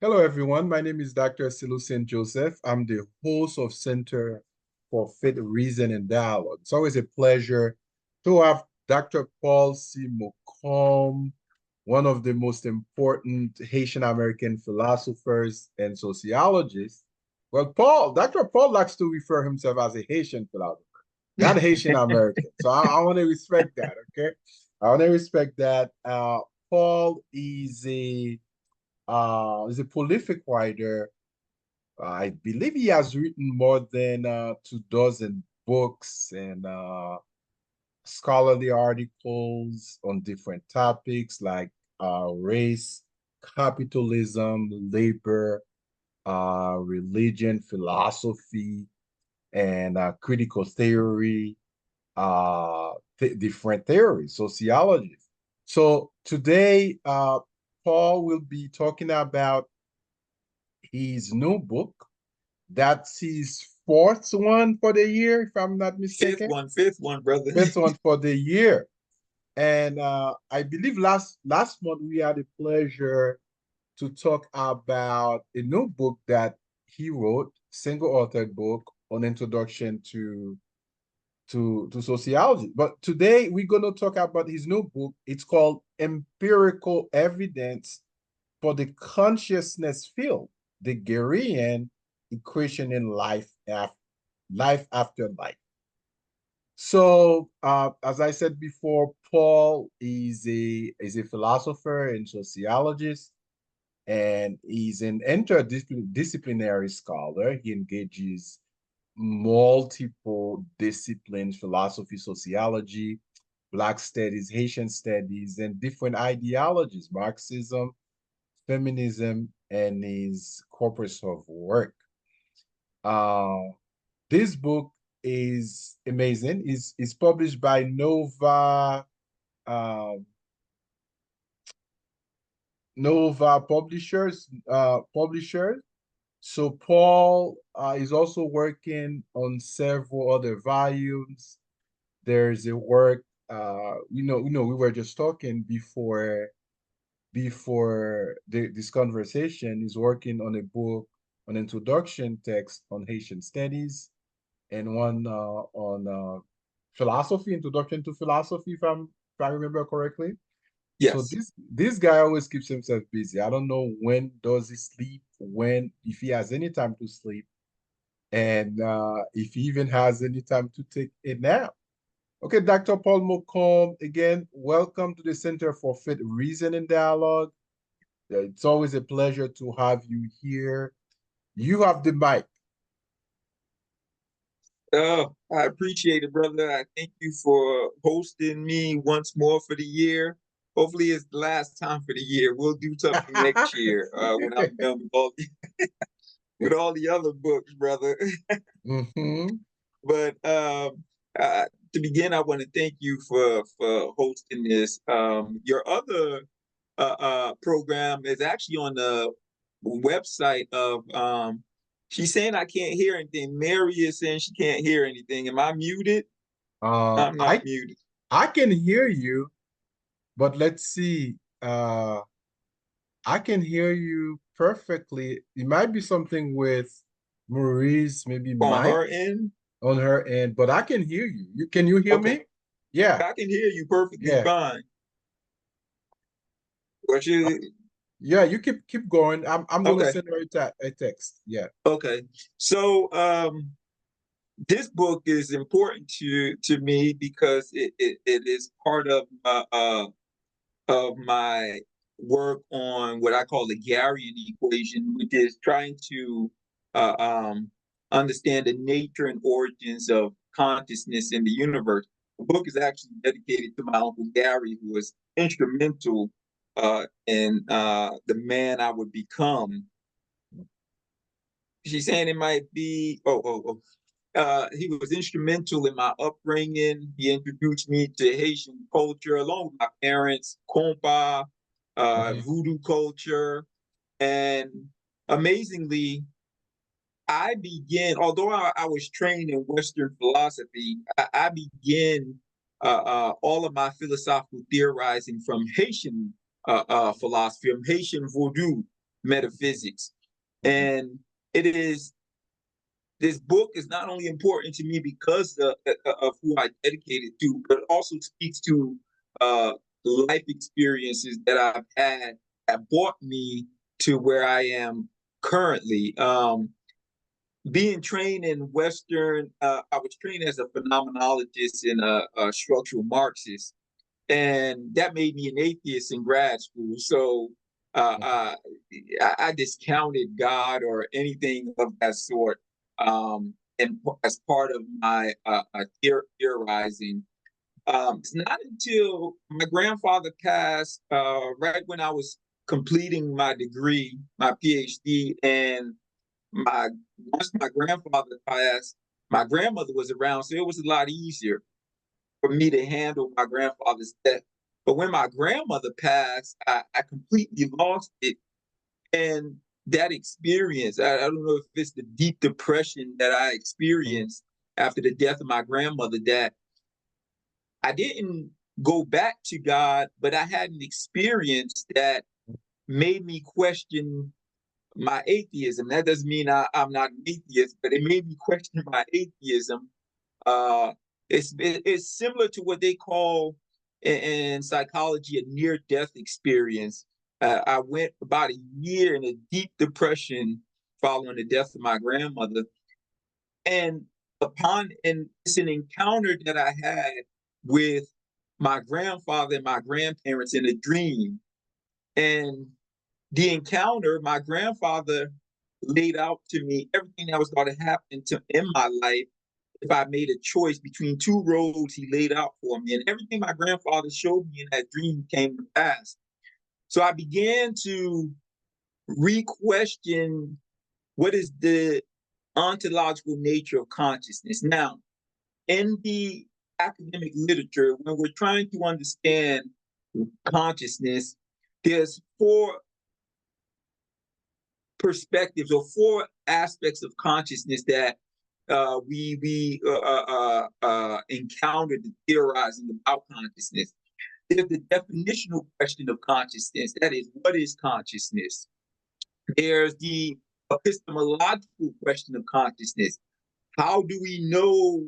Hello, everyone. My name is Dr. Silucien Joseph. I'm the host of Center for Faith, Reason, and Dialogue. It's always a pleasure to have Dr. Paul C. Mocombe, one of the most important Haitian American philosophers and sociologists. Well, Dr. Paul likes to refer himself as a Haitian philosopher, not Haitian American. So I want to respect that, okay? I want to respect that. Paul is a prolific writer. I believe he has written more than 2 dozen books and scholarly articles on different topics like race, capitalism, labor, religion, philosophy, and critical theory, different theories, sociology. So today, Paul will be talking about his new book. That's his fourth one for the year, if I'm not mistaken. Fifth one, brother. Fifth one for the year. And I believe last month we had the pleasure to talk about a new book that he wrote, single-authored book on introduction to sociology. But today we're going to talk about his new book. It's called Empirical Evidence for the Consciousness Field, the Garyian equation in life after life. So, as I said before, Paul is a philosopher and sociologist, and he's an interdisciplinary scholar. He engages multiple disciplines: philosophy, sociology, Black studies, Haitian studies, and different ideologies, Marxism, feminism, and his corpus of work. Uh, this book is amazing. It's published by um, Nova Publishers. So Paul is also working on several other volumes. There's a work, we were just talking before this conversation. Is working on a book, an introduction text on Haitian studies, and one on philosophy, introduction to philosophy, if I remember correctly. So Yes. this guy always keeps himself busy. I don't know when does he sleep, when if he has any time to sleep, and if he even has any time to take a nap. Okay, Dr. Paul Mocombe, again, welcome to the Center for Faith, Reason, and Dialogue. It's always a pleasure to have you here. You have the mic. Oh, I appreciate it, brother. I thank you for hosting me once more for the year. Hopefully, it's the last time for the year. We'll do something next year when I'm done with all the other books, brother. Hmm. But to begin, I want to thank you for hosting this. Your other program is actually on the website of she's saying I can't hear anything. Mary is saying she can't hear anything. Am I muted? Uh, I'm not I muted. I can hear you, but let's see. I can hear you perfectly. It might be something with Maurice, maybe On mic her end? on her end, but I can hear you. Can you hear Okay. me? Yeah, I can hear you perfectly yeah. fine. But you Yeah, you keep going. I'm gonna okay. send her a text. Yeah. Okay. So this book is important to me because it is part of my work on what I call the Garyian equation, which is trying to uh, um, understand the nature and origins of consciousness in the universe. The book is actually dedicated to my uncle Gary, who was instrumental in the man I would become. She's saying it might be, he was instrumental in my upbringing. He introduced me to Haitian culture along with my parents, compa, Mhm. voodoo culture. And amazingly, although I was trained in Western philosophy, I began all of my philosophical theorizing from Haitian philosophy, from Haitian voodoo. metaphysics. And it is this book is not only important to me because of who I dedicated to, but also speaks to life experiences that I've had that brought me to where I am currently. Being trained in Western, I was trained as a phenomenologist and a structural Marxist, and that made me an atheist in grad school. So I discounted God or anything of that sort, and as part of my theorizing. It's not until my grandfather passed, right when I was completing my degree, my PhD, and my once my grandfather passed, my grandmother was around, so it was a lot easier for me to handle my grandfather's death. But when my grandmother passed, I completely lost it. And that experience, I don't know if it's the deep depression that I experienced after the death of my grandmother, that I didn't go back to God, but I had an experience that made me question my atheism. That doesn't mean I'm not an atheist, but it made me question my atheism. Uh, it's similar to what they call in psychology a near-death experience. I went about a year in a deep depression following the death of my grandmother, and it's an encounter that I had with my grandfather and my grandparents in a dream. And the encounter, my grandfather laid out to me everything that was going to happen in my life if I made a choice between two roads he laid out for me. And everything my grandfather showed me in that dream came to pass. So I began to re-question what is the ontological nature of consciousness. Now, in the academic literature, when we're trying to understand consciousness, there's four perspectives or four aspects of consciousness that we encountered theorizing about consciousness. There's the definitional question of consciousness. That is, what is consciousness? There's the epistemological question of consciousness. How do we know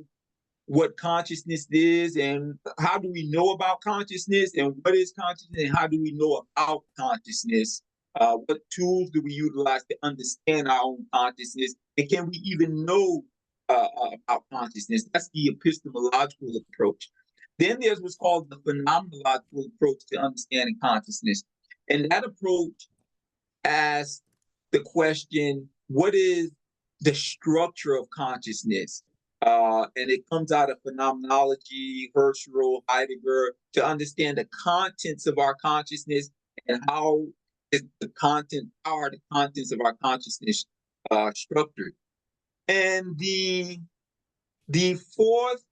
what consciousness is, and how do we know about consciousness, and what is consciousness, and how do we know about consciousness? What tools do we utilize to understand our own consciousness, and can we even know about consciousness? That's the epistemological approach. Then there's what's called the phenomenological approach to understanding consciousness, and that approach asks the question, what is the structure of consciousness? And it comes out of phenomenology, Husserl, Heidegger, to understand the contents of our consciousness and how are the contents of our consciousness structured. And the fourth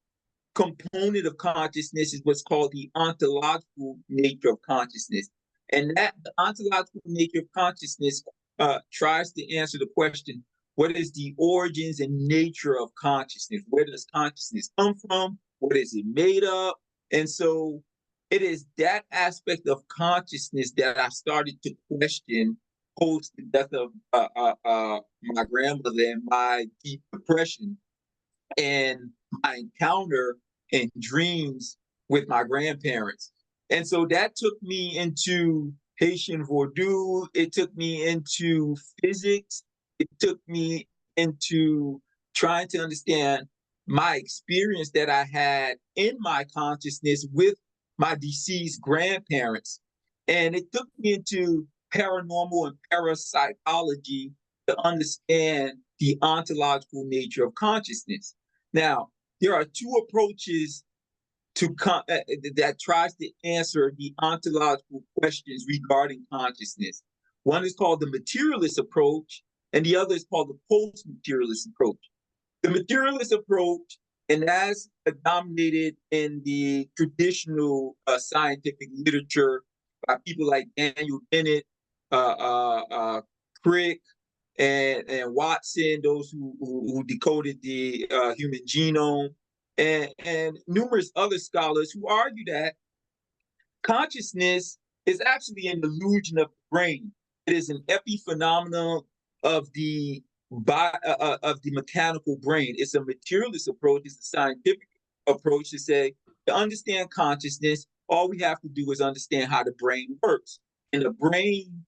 component of consciousness is what's called the ontological nature of consciousness. And that the ontological nature of consciousness tries to answer the question, what is the origins and nature of consciousness? Where does consciousness come from? What is it made of? And so it is that aspect of consciousness that I started to question post the death of my grandmother and my deep depression and my encounter in dreams with my grandparents. And so that took me into Haitian Vodou. It took me into physics. It took me into trying to understand my experience that I had in my consciousness with my deceased grandparents. And it took me into paranormal and parapsychology to understand the ontological nature of consciousness. Now, there are two approaches that tries to answer the ontological questions regarding consciousness. One is called the materialist approach, and the other is called the post-materialist approach. The materialist approach, and as dominated in the traditional scientific literature by people like Daniel Dennett, Crick, and Watson, those who decoded the human genome, and numerous other scholars who argue that consciousness is actually an illusion of the brain. It is an epiphenomenon of of the mechanical brain. It's a materialist approach. It's a scientific approach to say to understand consciousness, all we have to do is understand how the brain works, and the brain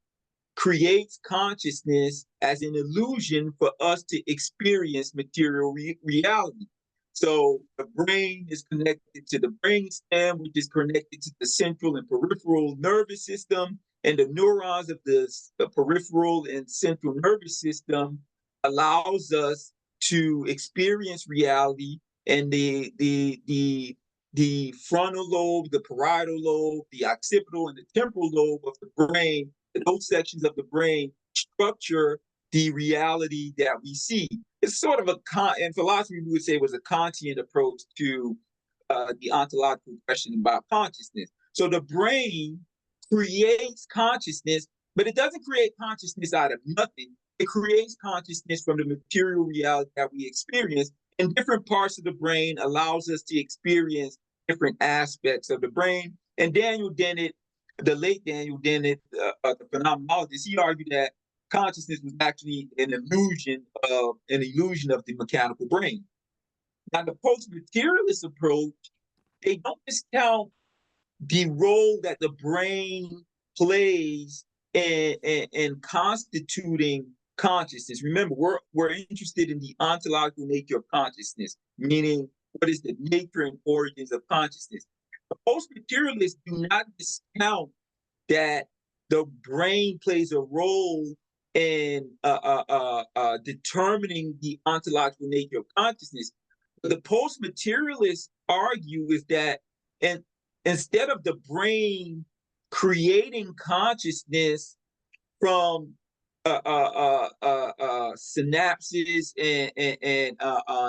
creates consciousness as an illusion for us to experience material reality. So the brain is connected to the brainstem, which is connected to the central and peripheral nervous system, and the neurons of the peripheral and central nervous system allows us to experience reality. And the frontal lobe, the parietal lobe, the occipital, and the temporal lobe of the brain, those sections of the brain structure the reality that we see. It's sort of in philosophy, we would say it was a Kantian approach to the ontological question about consciousness. So the brain creates consciousness, but it doesn't create consciousness out of nothing. It creates consciousness from the material reality that we experience, and different parts of the brain allows us to experience different aspects of the brain. And Daniel Dennett, the late Daniel Dennett, the phenomenologist, he argued that consciousness was actually an illusion of the mechanical brain. Now, the post-materialist approach, they don't discount the role that the brain plays in constituting consciousness. Remember, we're interested in the ontological nature of consciousness, meaning what is the nature and origins of consciousness. The post-materialists do not discount that the brain plays a role in determining the ontological nature of consciousness. But the post-materialists argue is that, and instead of the brain creating consciousness from synapses and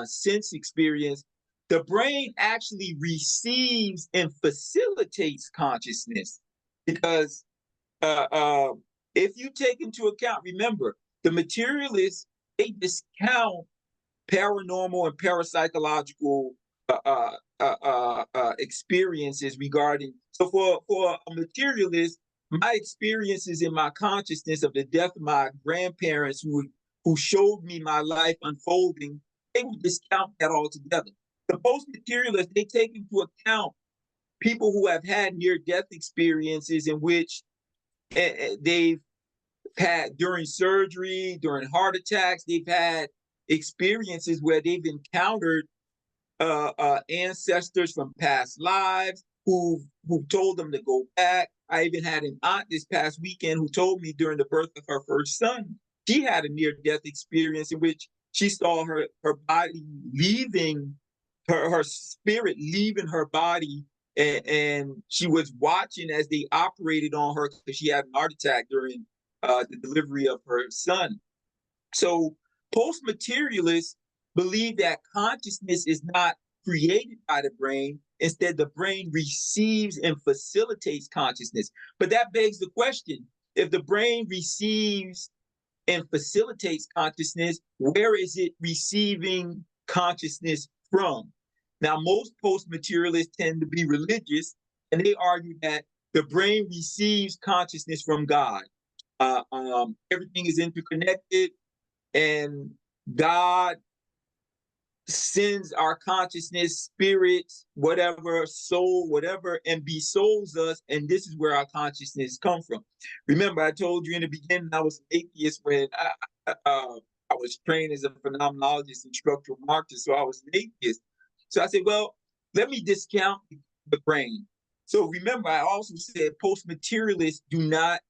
sense experience, the brain actually receives and facilitates consciousness. Because if you take into account, remember, the materialists, they discount paranormal and parapsychological experiences regarding. So for a materialist, my experiences in my consciousness of the death of my grandparents who showed me my life unfolding, they would discount that altogether. The post-materialists, they take into account people who have had near-death experiences in which they've had during surgery, during heart attacks, they've had experiences where they've encountered ancestors from past lives who told them to go back. I even had an aunt this past weekend who told me during the birth of her first son, she had a near-death experience in which she saw her body leaving, her spirit leaving her body, and she was watching as they operated on her because she had an heart attack during the delivery of her son. So post-materialists believe that consciousness is not created by the brain. Instead, the brain receives and facilitates consciousness. But that begs the question, if the brain receives and facilitates consciousness, where is it receiving consciousness from? Now, most post-materialists tend to be religious, and they argue that the brain receives consciousness from God. Everything is interconnected, and God sends our consciousness, spirits, whatever, soul, whatever, and besouls us, and this is where our consciousness comes from. Remember, I told you in the beginning I was an atheist when I was trained as a phenomenologist and structural Marxist, so I was an atheist. So I said, well, let me discount the brain. So remember, I also said post-materialists do not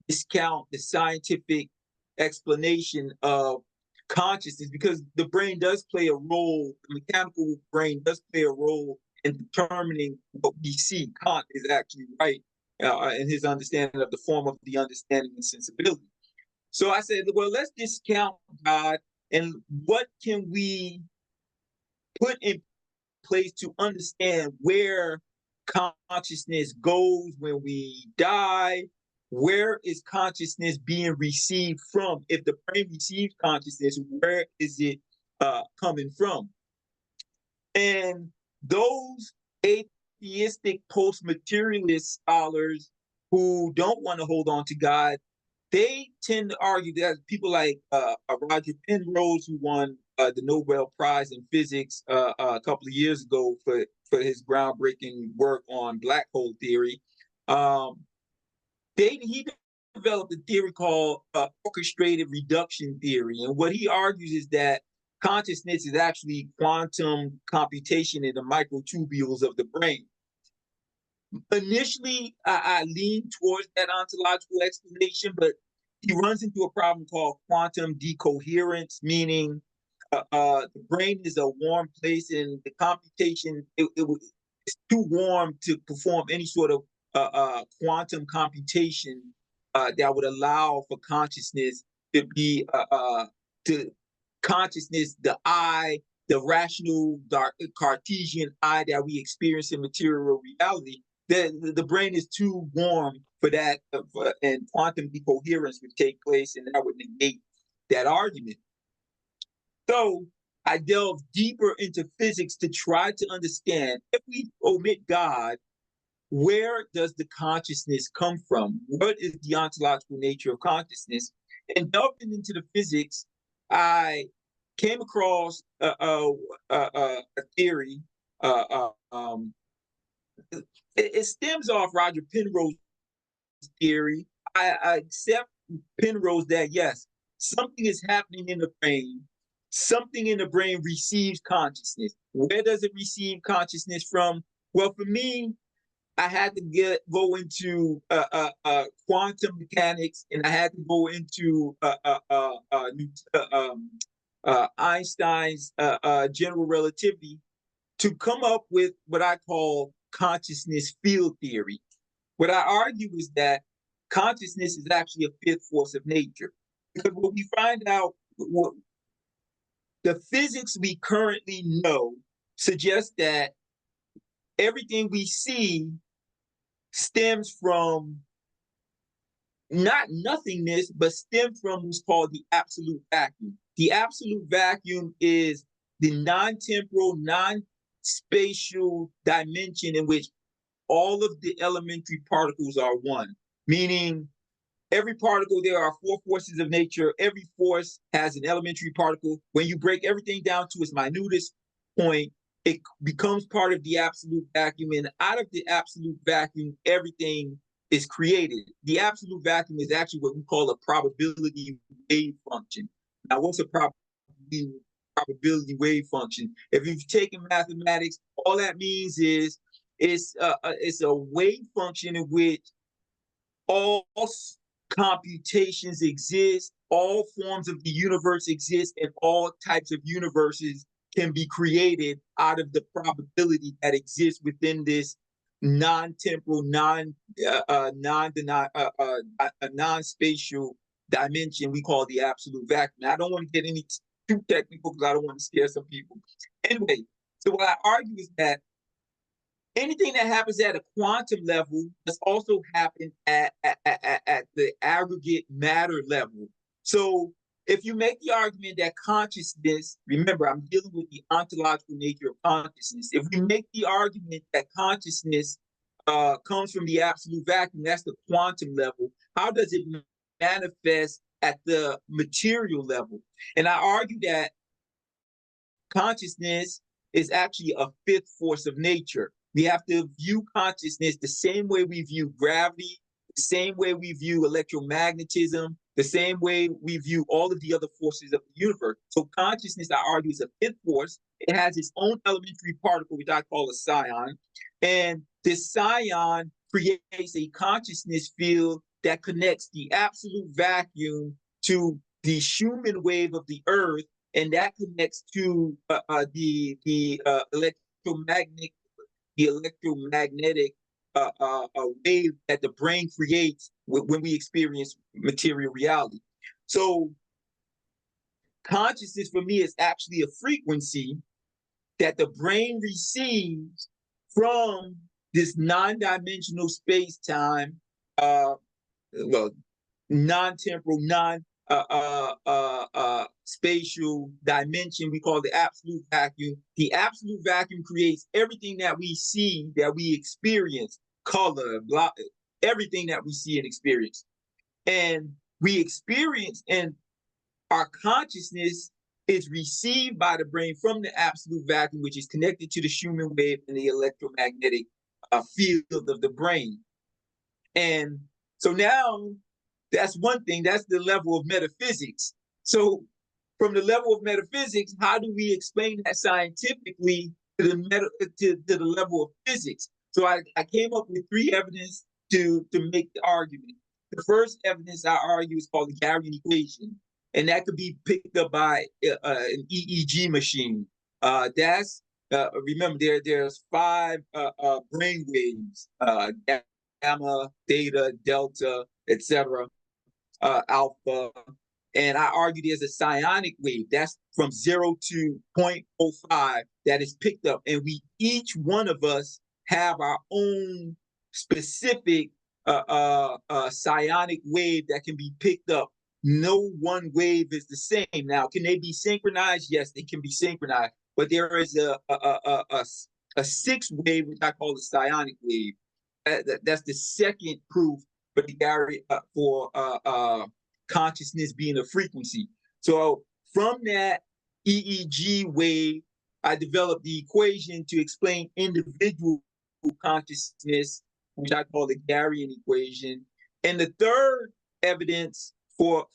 discount the scientific explanation of consciousness, because the brain does play a role, the mechanical brain does play a role in determining what we see. Kant is actually right in his understanding of the form of the understanding and sensibility. So I said, well, let's discount God, and what can we put in place to understand where consciousness goes when we die? Where is consciousness being received from? If the brain receives consciousness, where is it coming from? And those atheistic post-materialist scholars who don't want to hold on to God, they tend to argue that people like Roger Penrose, who won the Nobel Prize in Physics a couple of years ago for his groundbreaking work on black hole theory, um, he developed a theory called orchestrated reduction theory. And what he argues is that consciousness is actually quantum computation in the microtubules of the brain. Initially, I lean towards that ontological explanation, but he runs into a problem called quantum decoherence, meaning the brain is a warm place and the computation, it's too warm to perform any sort of quantum computation that would allow for consciousness to be to consciousness, the I, the rational Cartesian I that we experience in material reality. The brain is too warm for that, and quantum decoherence would take place, and that would negate that argument. So I delved deeper into physics to try to understand, if we omit God, where does the consciousness come from? What is the ontological nature of consciousness? And delving into the physics, I came across a theory. It stems off Roger Penrose's theory. I accept Penrose that yes, something is happening in the brain. Something in the brain receives consciousness. Where does it receive consciousness from? Well, for me, I had to go into quantum mechanics, and I had to go into Einstein's general relativity to come up with what I call consciousness field theory. What I argue is that consciousness is actually a fifth force of nature. Because what we find out, the physics we currently know suggests that everything we see stems from not nothingness, but stems from what's called the absolute vacuum. The absolute vacuum is the non-temporal, non-spatial dimension in which all of the elementary particles are one, meaning every particle, there are four forces of nature. Every force has an elementary particle. When you break everything down to its minutest point, it becomes part of the absolute vacuum. And out of the absolute vacuum, everything is created. The absolute vacuum is actually what we call a probability wave function. Now, what's a probability wave function? If you've taken mathematics, all that means is it's a wave function in which all computations exist, all forms of the universe exist, and all types of universes can be created out of the probability that exists within this non-temporal, non-spatial dimension we call the absolute vacuum. I don't want to get any too technical because I don't want to scare some people. Anyway, so what I argue is that anything that happens at a quantum level must also happen at the aggregate matter level. So if you make the argument that consciousness, remember, I'm dealing with the ontological nature of consciousness. If we make the argument that consciousness comes from the absolute vacuum, that's the quantum level, how does it manifest at the material level? And I argue that consciousness is actually a fifth force of nature. We have to view consciousness the same way we view gravity, the same way we view electromagnetism, the same way we view all of the other forces of the universe. So consciousness, I argue, is a fifth force. It has its own elementary particle, which I call a scion. And this scion creates a consciousness field that connects the absolute vacuum to the Schumann wave of the Earth, and that connects to the electromagnetic wave that the brain creates when we experience material reality. So consciousness for me is actually a frequency that the brain receives from this non-dimensional space-time, non-temporal, spatial dimension we call the absolute vacuum. The absolute vacuum creates everything that we see, that we experience, color, everything that we see and experience. And we experience, and our consciousness is received by the brain from the absolute vacuum, which is connected to the Schumann wave and the electromagnetic field of the brain. And so now that's one thing, that's the level of metaphysics. So from the level of metaphysics, how do we explain that scientifically to the level of physics? So I came up with three evidence to make the argument. The first evidence I argue is called the Garyian equation, and that could be picked up by an EEG machine. That's remember there's five brain waves: gamma, theta, delta, etc., alpha. And I argue there's a psionic wave that's from 0 to 0.05 that is picked up. And each one of us have our own specific psionic wave that can be picked up. No one wave is the same. Now, can they be synchronized? Yes, they can be synchronized. But there is a sixth wave, which I call the psionic wave. That's the second proof for the consciousness being a frequency. So from that EEG wave, I developed the equation to explain individual consciousness, which I call the Garyian equation. And the third evidence for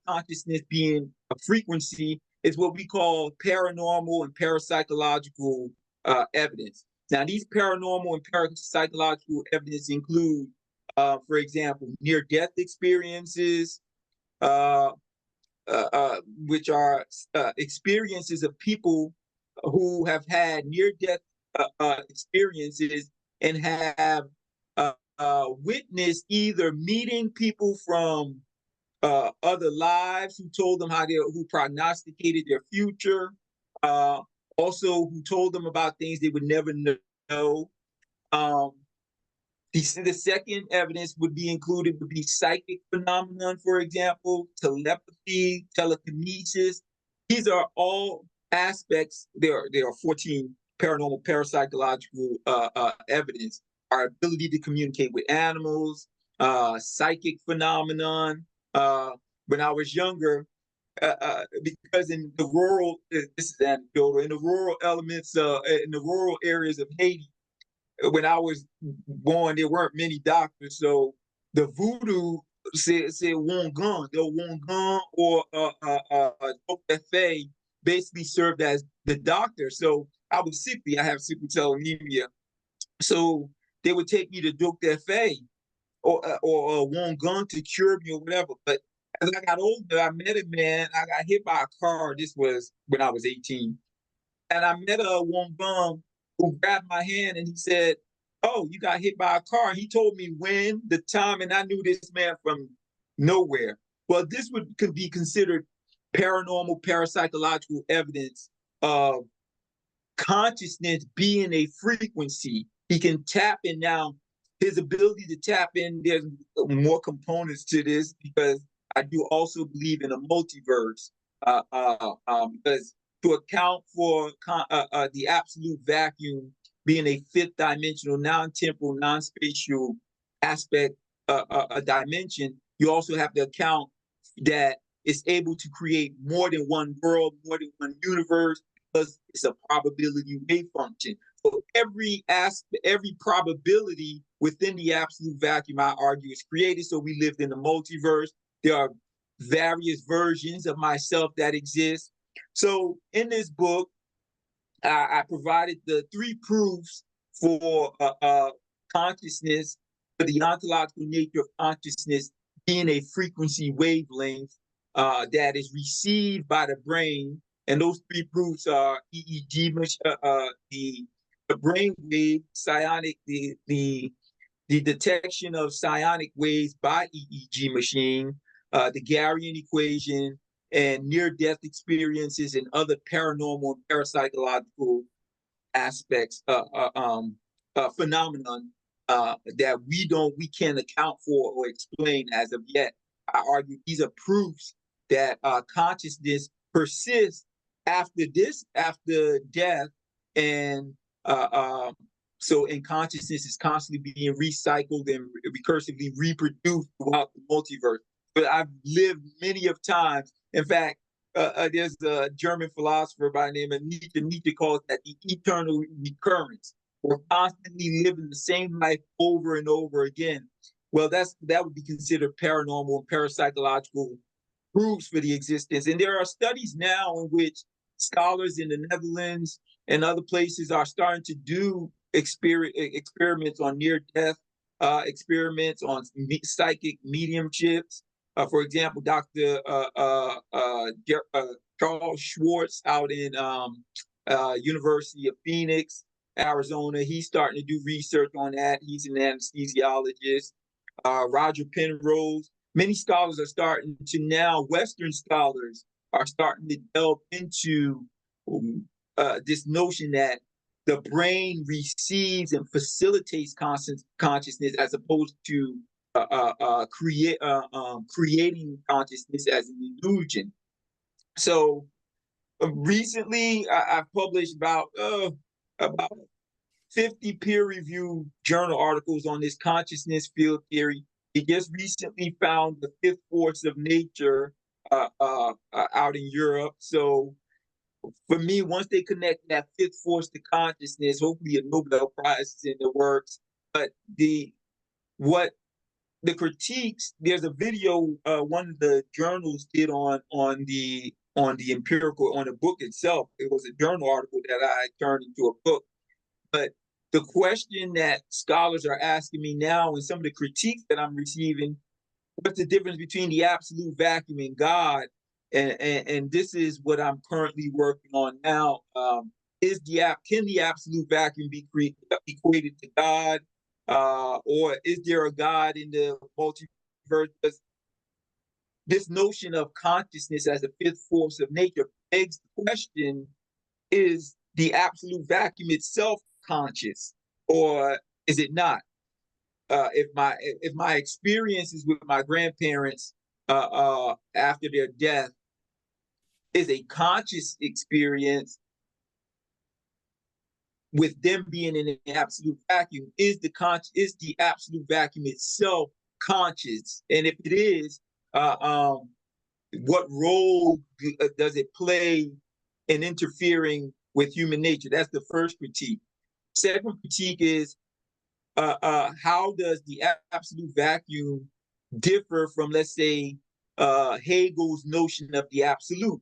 consciousness being a frequency is what we call paranormal and parapsychological evidence. Now, these paranormal and parapsychological evidence include, for example, near-death experiences, which are experiences of people who have had near-death experiences and have witnessed either meeting people from other lives who told them who prognosticated their future, also who told them about things they would never know. The second evidence would be psychic phenomenon, for example, telepathy, telekinesis. These are all aspects. There are 14 paranormal parapsychological evidence. Our ability to communicate with animals, psychic phenomenon. When I was younger, because in the rural, this is anecdotal, in the rural elements, in the rural areas of Haiti, when I was born, there weren't many doctors, so the voodoo said Wongun, the Wongun or Doktefe basically served as the doctor. So I was sickly. I have sickle cell anemia, so they would take me to Doktefe or Wongun to cure me or whatever. But as I got older, I met a man. I got hit by a car. This was when I was 18, and I met a Wongun who grabbed my hand and he said, "Oh, you got hit by a car." He told me when, the time, and I knew this man from nowhere. Well, this could be considered paranormal, parapsychological evidence of consciousness being a frequency. He can tap in now. His ability to tap in, there's more components to this because I do also believe in a multiverse. Because to account for the absolute vacuum being a fifth dimensional, non-temporal, non-spatial aspect, a dimension, you also have to account that it's able to create more than one world, more than one universe, because it's a probability wave function. So every probability within the absolute vacuum, I argue, is created. So we lived in the multiverse. There are various versions of myself that exist. So in this book, I provided the three proofs for consciousness, for the ontological nature of consciousness being a frequency wavelength that is received by the brain. And those three proofs are EEG, the brain wave, psionic, the detection of psionic waves by EEG machine, the Garyian equation, and near-death experiences and other paranormal and parapsychological aspects, phenomenon that we can't account for or explain as of yet. I argue these are proofs that consciousness persists after death, and so consciousness is constantly being recycled and recursively reproduced throughout the multiverse. but I've lived many of times. In fact, there's a German philosopher by the name of Nietzsche. Nietzsche calls that the eternal recurrence. We're constantly living the same life over and over again. Well, that would be considered paranormal and parapsychological proofs for the existence. And there are studies now in which scholars in the Netherlands and other places are starting to do experiments on near-death experiments on psychic mediumships. For example, Dr. Charles Schwartz out in University of Phoenix, Arizona, he's starting to do research on that. He's an anesthesiologist. Roger Penrose. Many scholars are starting to now, Western scholars are starting to delve into this notion that the brain receives and facilitates consciousness as opposed to creating consciousness as an illusion. So recently, I've published about 50 peer-reviewed journal articles on this consciousness field theory. It just recently found the fifth force of nature out in Europe. So for me, once they connect that fifth force to consciousness, hopefully a Nobel Prize is in the works. But the critiques, there's a video one of the journals did on the empirical, on the book itself. It was a journal article that I turned into a book. But the question that scholars are asking me now, and some of the critiques that I'm receiving, what's the difference between the absolute vacuum and God? And this is what I'm currently working on now. Can the absolute vacuum be equated to God, or is there a God in the multiverse? This notion of consciousness as a fifth force of nature begs the question: is the absolute vacuum itself conscious, or is it not? If my experiences with my grandparents after their death is a conscious experience, with them being in an absolute vacuum, is the absolute vacuum itself conscious? And if it is, what role does it play in interfering with human nature? That's the first critique. Second critique is, how does the absolute vacuum differ from, let's say, Hegel's notion of the absolute?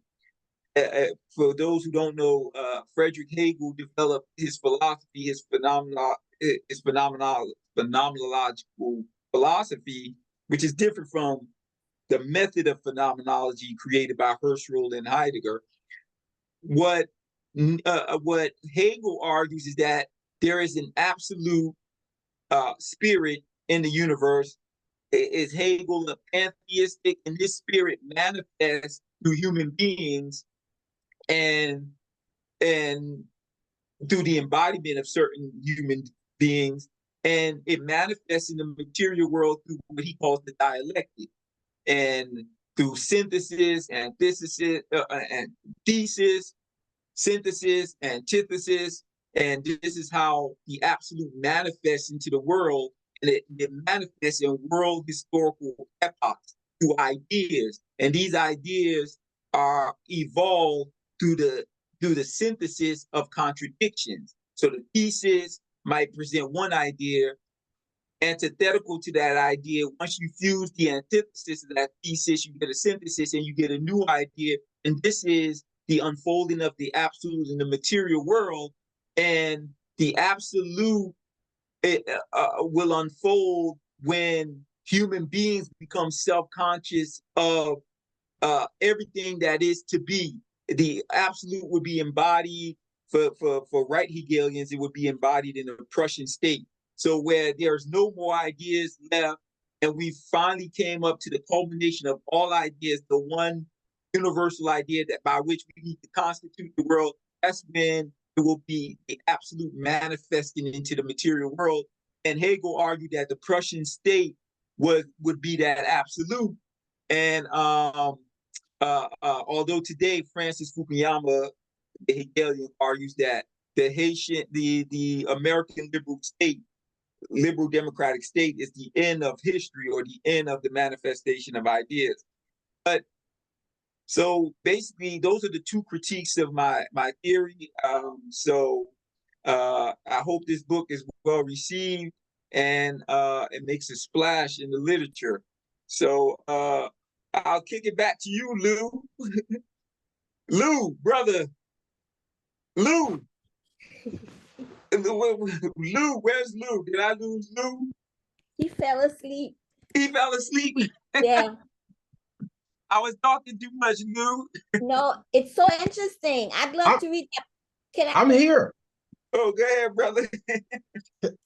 For those who don't know, Friedrich Hegel developed his philosophy, his phenomenological philosophy, which is different from the method of phenomenology created by Husserl and Heidegger. What Hegel argues is that there is an absolute spirit in the universe. Is Hegel a pantheistic, and this spirit manifests through human beings and through the embodiment of certain human beings, and it manifests in the material world through what he calls the dialectic, and through synthesis, antithesis, and thesis, synthesis, antithesis, and this is how the absolute manifests into the world, and it manifests in world historical epochs through ideas, and these ideas are evolved through the synthesis of contradictions. So the thesis might present one idea, antithetical to that idea. Once you fuse the antithesis of that thesis, you get a synthesis and you get a new idea. And this is the unfolding of the absolute in the material world. And the absolute will unfold when human beings become self-conscious of everything that is to be. The absolute would be embodied for right Hegelians, it would be embodied in a Prussian state. So where there's no more ideas left, and we finally came up to the culmination of all ideas, the one universal idea that by which we need to constitute the world, that's when it will be the absolute manifesting into the material world. And Hegel argued that the Prussian state would be that absolute. And although today Francis Fukuyama, the Hegelian, argues that the American liberal state liberal democratic state is the end of history or the end of the manifestation of ideas. But so basically, those are the two critiques of my theory. I hope this book is well received and it makes a splash in the literature. So I'll kick it back to you, Lou. Lou, brother, Lou. Lou, where's Lou? Did I lose Lou? He fell asleep. He fell asleep. Yeah. I was talking too much, Lou. No, it's so interesting. I'd love to read that. I'm here. Oh, go ahead, brother.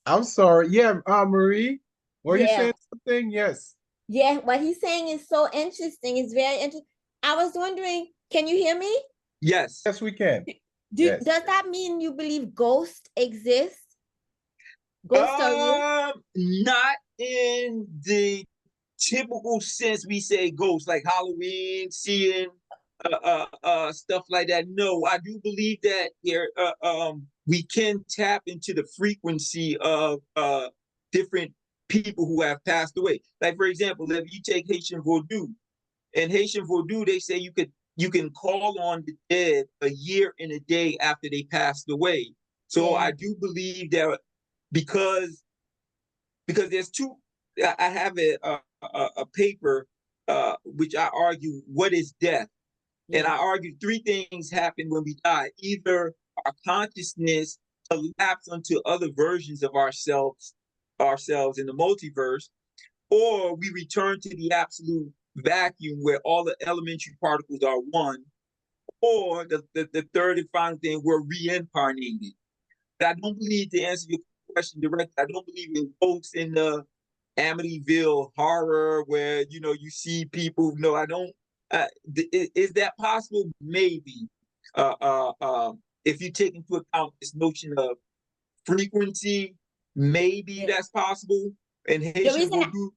I'm sorry. Yeah, Marie, were you saying something? Yes. Yeah, what he's saying is so interesting. It's very interesting. I was wondering, can you hear me? Yes. Yes, we can. Does that mean you believe ghosts exist? Ghosts are real? Not in the typical sense we say ghosts, like Halloween, seeing stuff like that. No, I do believe that we can tap into the frequency of different people who have passed away. Like, for example, if you take Haitian Vodou, in Haitian Vodou, they say you can call on the dead a year and a day after they passed away. So I do believe that because there's two. I have a paper which I argue what is death, and I argue three things happen when we die: either our consciousness collapse onto other versions of ourselves in the multiverse, or we return to the absolute vacuum where all the elementary particles are one, or the third and final thing, we're reincarnated. But I don't believe, to answer your question directly, I don't believe in ghosts in the Amityville horror where you see people. No, I don't. Is that possible? Maybe. If you take into account this notion of frequency, maybe that's possible. And Haitian Vodou.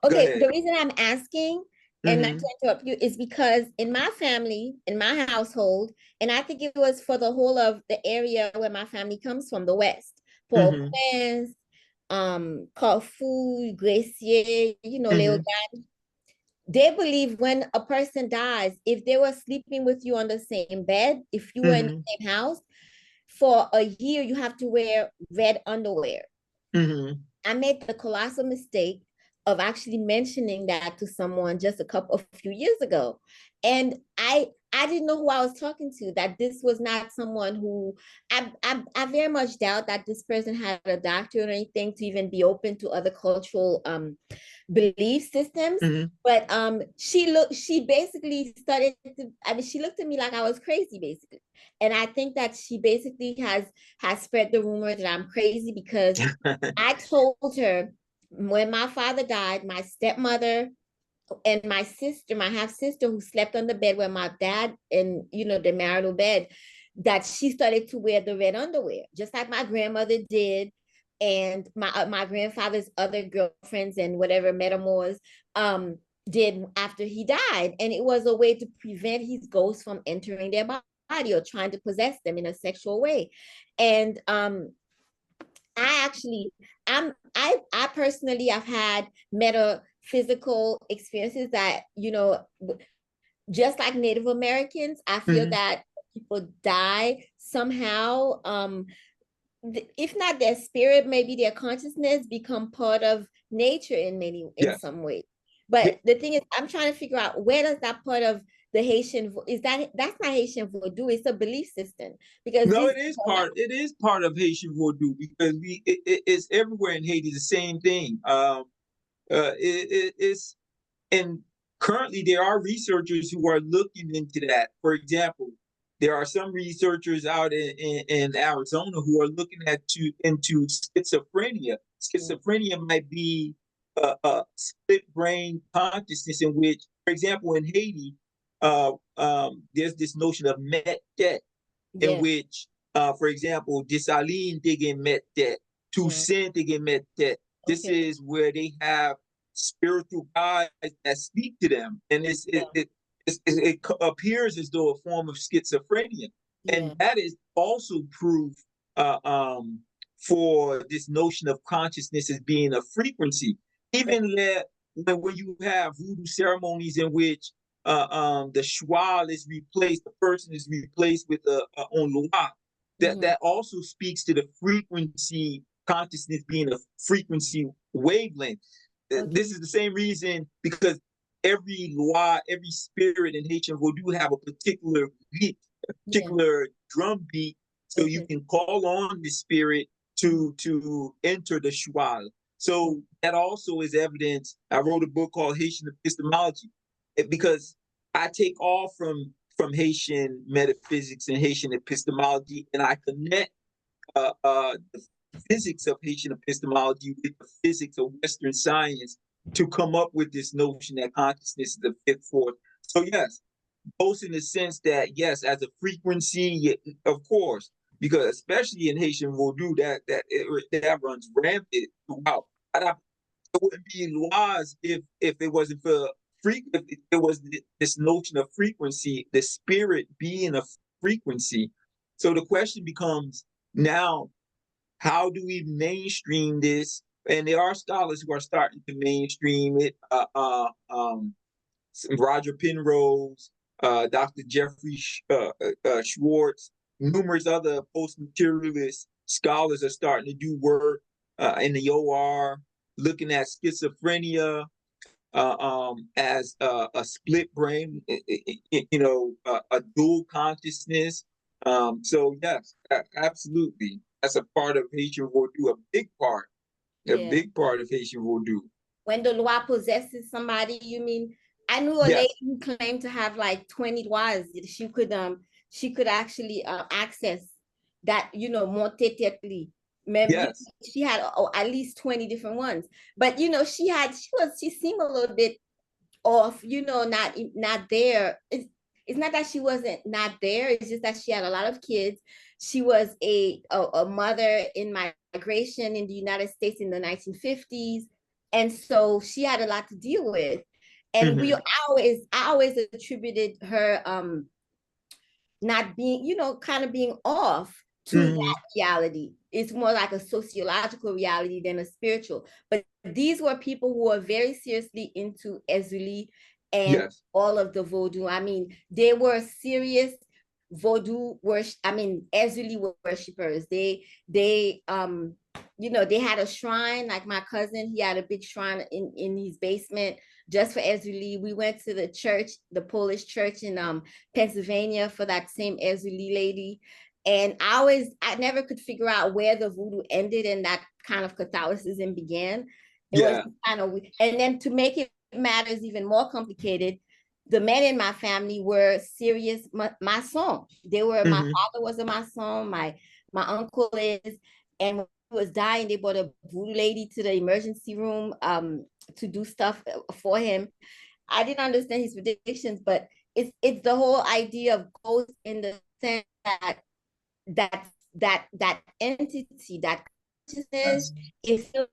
The reason I'm asking, and not to interrupt you, is because in my family, in my household, and I think it was for the whole of the area where my family comes from, the West, Port-au-Prince, Corfu, Gracier, Léogane, they believe when a person dies, if they were sleeping with you on the same bed, if you were in the same house, for a year, you have to wear red underwear. I made the colossal mistake of actually mentioning that to someone just a few years ago. And I didn't know who I was talking to, that this was not someone who, I very much doubt that this person had a doctorate or anything to even be open to other cultural belief systems. But she basically she looked at me like I was crazy, basically. And I think that she basically has spread the rumor that I'm crazy, because I told her when my father died, my stepmother and my sister, my half sister, who slept on the bed with my dad in the marital bed, that she started to wear the red underwear, just like my grandmother did, and my grandfather's other girlfriends and whatever metamors did after he died. And it was a way to prevent his ghosts from entering their body or trying to possess them in a sexual way. And I personally, I've had metaphysical experiences that, just like Native Americans, I feel that people die somehow, if not their spirit, maybe their consciousness become part of nature in some way. But the thing is, I'm trying to figure out, where does that part of the Haitian that's not Haitian Vodou, it's a belief system. Because it is part of Haitian Vodou, because it's everywhere in Haiti, the same thing. It's, and currently there are researchers who are looking into that. For example, there are some researchers out in Arizona who are looking into schizophrenia. Schizophrenia might be a split brain consciousness in which, for example, in Haiti, there's this notion of met debt, in which, for example, Dessalines, they get met debt. Toussaint, they get met debt. This is where they have spiritual guides that speak to them, and it appears as though a form of schizophrenia, and that is also proof for this notion of consciousness as being a frequency. Even that when you have voodoo ceremonies in which the shwal is replaced, the person is replaced with a onloa, that also speaks to the frequency, consciousness being a frequency wavelength. This is the same reason, because every loa, every spirit in Haitian Vodou have a particular beat, a particular drum beat, so you can call on the spirit to enter the shwal. So that also is evidence. I wrote a book called Haitian Epistemology, because I take off from Haitian metaphysics and Haitian epistemology, and I connect the physics of Haitian epistemology with the physics of Western science to come up with this notion that consciousness is the fifth force. So yes, both in the sense that, yes, as a frequency, of course, because especially in Haitian Vodou, that runs rampant throughout. It wouldn't be laws if it wasn't for if it was this notion of frequency, the spirit being a frequency. So the question becomes now, how do we mainstream this? And there are scholars who are starting to mainstream it. Roger Penrose, Dr. Jeffrey Schwartz, numerous other post-materialist scholars are starting to do work in the OR, looking at schizophrenia as a split brain, a dual consciousness. So yes, absolutely. That's a part of Haitian Vodou, a big part of Haitian Vodou. When the loi possesses somebody, you mean? I knew a lady who claimed to have like 20 lois. She could actually access that, monte tetli. Yes. She had at least 20 different ones. But she seemed a little bit off, not there. It's not that she wasn't not there, it's just that she had a lot of kids. She was a mother in migration in the United States in the 1950s. And so she had a lot to deal with. And I always attributed her not being, kind of being off to that reality. It's more like a sociological reality than a spiritual. But these were people who were very seriously into Ezuli and all of the Vodou. I mean, they were serious Vodou worship. I mean, Ezuli worshippers. They had a shrine. Like my cousin, he had a big shrine in his basement just for Ezuli. We went to the church, the Polish church in Pennsylvania, for that same Ezuli lady. And I never could figure out where the voodoo ended and that kind of Catholicism began. It was kind of weird. And then to make it matters even more complicated, the men in my family were serious Mason. They were, my father was a Mason, my uncle is, and when he was dying, they brought a voodoo lady to the emergency room to do stuff for him. I didn't understand his predictions, but it's the whole idea of ghosts in the sense that entity, that consciousness is still.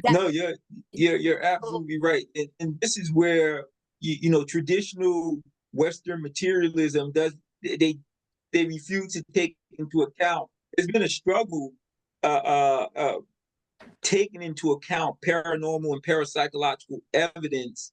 No, you're absolutely right, and this is where traditional Western materialism they refuse to take into account. There's been a struggle taking into account paranormal and parapsychological evidence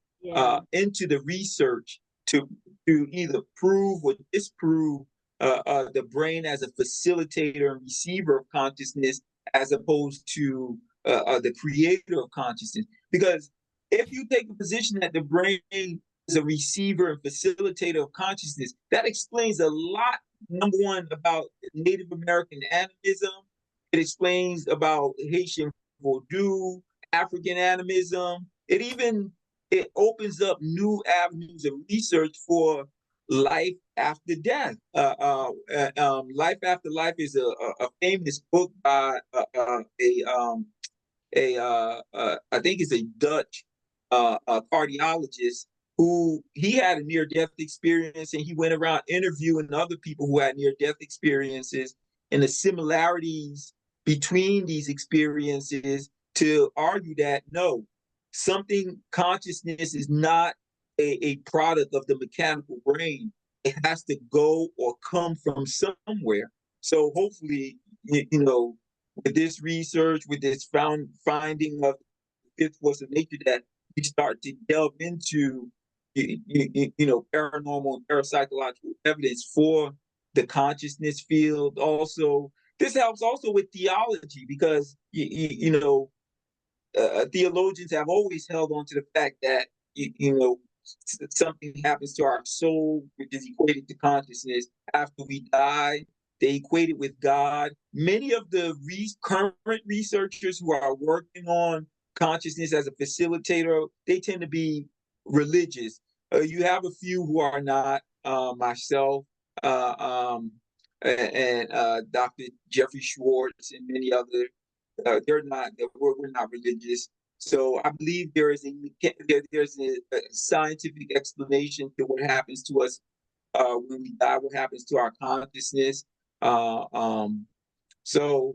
into the research to either prove or disprove the brain as a facilitator and receiver of consciousness, as opposed to the creator of consciousness. Because if you take the position that the brain is a receiver and facilitator of consciousness, that explains a lot, number one, about Native American animism. It explains about Haitian Vodou, African animism. It opens up new avenues of research for life after death. Life After Life is a famous book by I think it's a Dutch cardiologist who he had a near-death experience, and he went around interviewing other people who had near-death experiences and the similarities between these experiences to argue that no, consciousness is not a product of the mechanical brain. It has to go or come from somewhere. So hopefully, with this research, with this finding of fifth force of nature, that we start to delve into, paranormal and parapsychological evidence for the consciousness field. Also, this helps also with theology because, theologians have always held on to the fact that, something happens to our soul, which is equated to consciousness after we die. They equate it with God. Many of the current researchers who are working on consciousness as a facilitator, they tend to be religious. You have a few who are not, myself, and Dr. Jeffrey Schwartz, and many other. We're not religious. So I believe there's a scientific explanation to what happens to us when we die, what happens to our consciousness. Uh, um, so,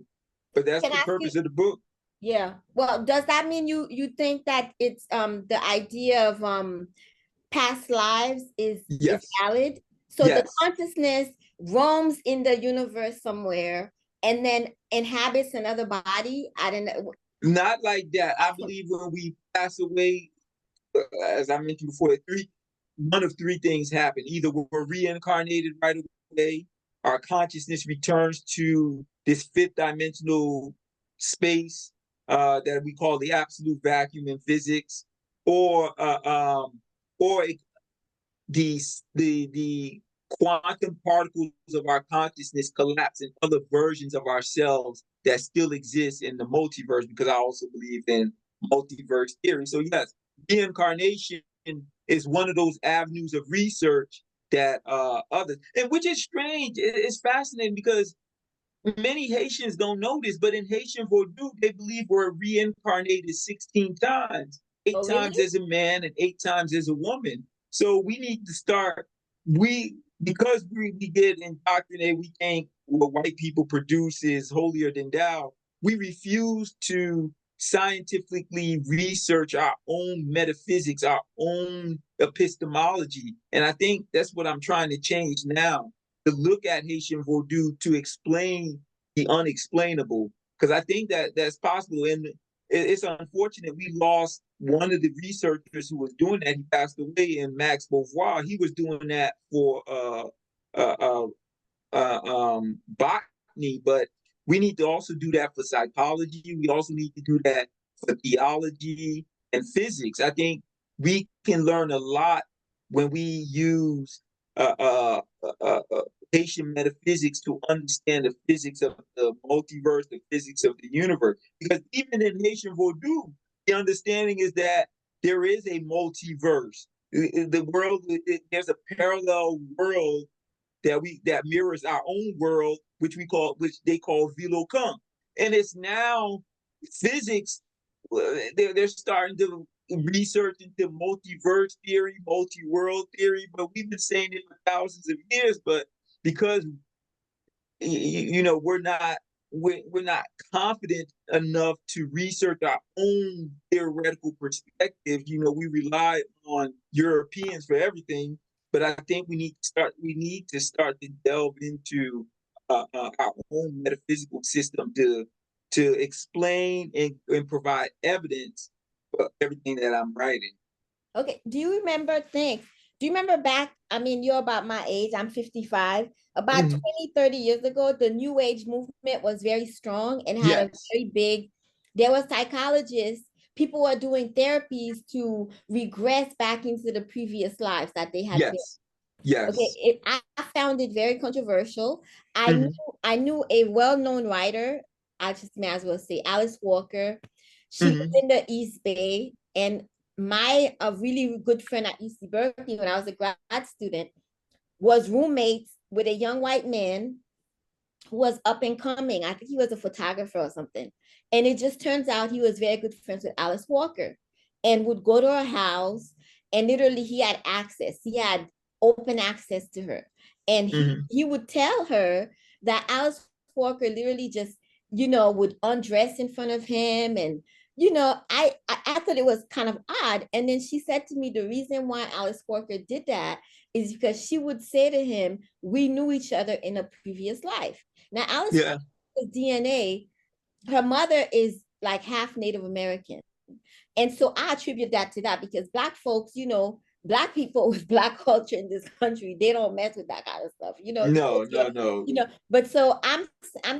but that's Can the I ask you? purpose of the book. Yeah. Well, does that mean you think that it's the idea of past lives is Yes, valid? So the yes. consciousness roams in the universe somewhere and then inhabits another body. I don't know. Not like that. I believe when we pass away, as I mentioned before, one of three things happen. Either we're reincarnated right away, our consciousness returns to this fifth dimensional space that we call the absolute vacuum in physics, or the quantum particles of our consciousness collapse in other versions of ourselves that still exist in the multiverse, because I also believe in multiverse theory. So yes, reincarnation is one of those avenues of research that others, and which is strange. It's fascinating because many Haitians don't know this, but in Haitian Vodou, they believe we're reincarnated 16 times, eight Oh, times really? as a man and 8 times as a woman. So we need to start, because we get indoctrinated, we think what white people produce is holier than thou. We refuse to scientifically research our own metaphysics, our own epistemology. And I think that's what I'm trying to change now, to look at Haitian Vodou to explain the unexplainable, because I think that that's possible. And it's unfortunate we lost one of the researchers who was doing that. He passed away, in Max Beauvoir. He was doing that for uh, botany, but we need to also do that for psychology. We also need to do that for theology and physics. I think we can learn a lot when we use uh, uh, uh, uh, Haitian metaphysics to understand the physics of the multiverse, the physics of the universe. Because even in Haitian Vodou, the understanding is that there is a multiverse. The world, there's a parallel world that mirrors our own world, which they call Vilocum. And it's now physics. They're starting to research into multiverse theory, multi-world theory, but we've been saying it for thousands of years. But because we're not confident enough to research our own theoretical perspective. We rely on Europeans for everything, but I think we need to start to delve into our own metaphysical system to explain and provide evidence for everything that I'm writing. Okay. Do you remember back? I mean, you're about my age. I'm 55. About Mhm. 20, 30 years ago, the New Age movement was very strong and had a Yes, very big, there were psychologists, people were doing therapies to regress back into the previous lives that they had been. yes, yes. Okay, I found it very controversial. I knew Hmm. I knew a well-known writer. I just may as well say Alice Walker. She was Hmm. in the East Bay, and my a really good friend at UC Berkeley when I was a grad student was roommates with a young white man who was up and coming. I think he was a photographer or something. And it just turns out he was very good friends with Alice Walker and would go to her house. And literally, he had access, he had open access to her. And Hmm. he would tell her that Alice Walker literally just, would undress in front of him. And, I thought it was kind of odd. And then she said to me, the reason why Alice Walker did that is because she would say to him, we knew each other in a previous life. Now, Alice's DNA, her mother is like half Native American. And so I attribute that to that because Black folks, Black people with Black culture in this country, they don't mess with that kind of stuff, No. But so I'm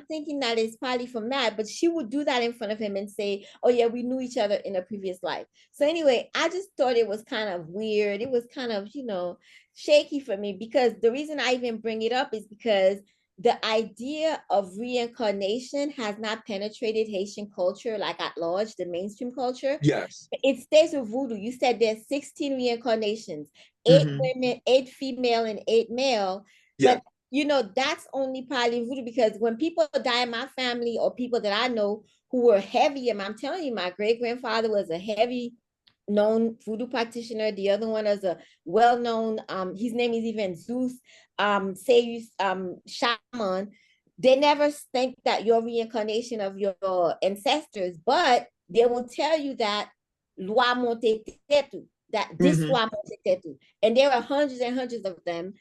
thinking that it's probably from that, but she would do that in front of him and say, oh yeah, we knew each other in a previous life. So anyway, I just thought it was kind of weird. It was kind of, shaky for me, because the reason I even bring it up is because the idea of reincarnation has not penetrated Haitian culture like at large, the mainstream culture. Yes. It stays with voodoo. You said there's 16 reincarnations, 8 women, 8 female, and 8 male. Yeah. But that's only probably voodoo, because when people die in my family or people that I know who were heavy, and I'm telling you, my great-grandfather was a heavy known voodoo practitioner. The other one is a well-known, his name is even Zeus, shaman. They never think that you're reincarnation of your ancestors, but they will tell you that loi monte tetu, that this loi monte tetu. And there are hundreds and hundreds of them.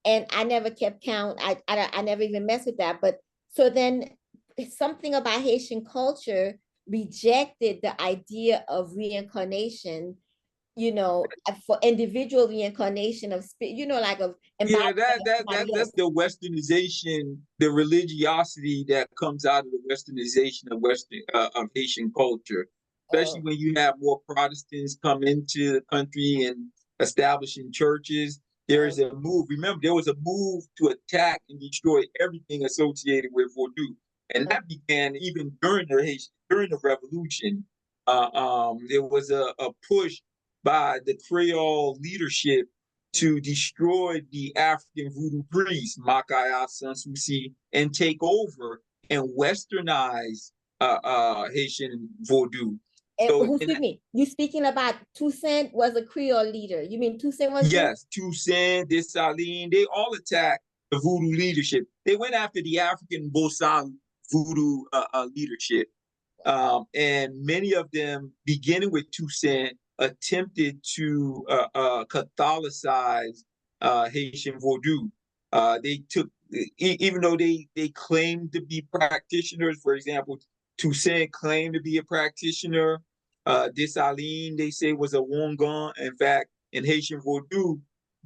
And I never kept count. I never even messed with that. But so then something about Haitian culture rejected the idea of reincarnation, for individual reincarnation of spirit, like of that's the westernization, the religiosity that comes out of the westernization of Haitian culture, especially when you have more Protestants come into the country and establishing churches. There is a move. Remember, there was a move to attack and destroy everything associated with voodoo, and that began even during the revolution. There was a push by the Creole leadership to destroy the African voodoo priests, Makaya Sanssouci, and take over and westernize Haitian voodoo. So, excuse me, you speaking about Toussaint was a Creole leader. You mean Toussaint was? Yes, Toussaint, Dessalines, they all attacked the voodoo leadership. They went after the African Bosan voodoo leadership. And many of them, beginning with Toussaint, attempted to Catholicize Haitian voodoo. They took, even though they claimed to be practitioners, for example, Toussaint claimed to be a practitioner. Dessalines, they say, was a Wongan. In fact, in Haitian voodoo,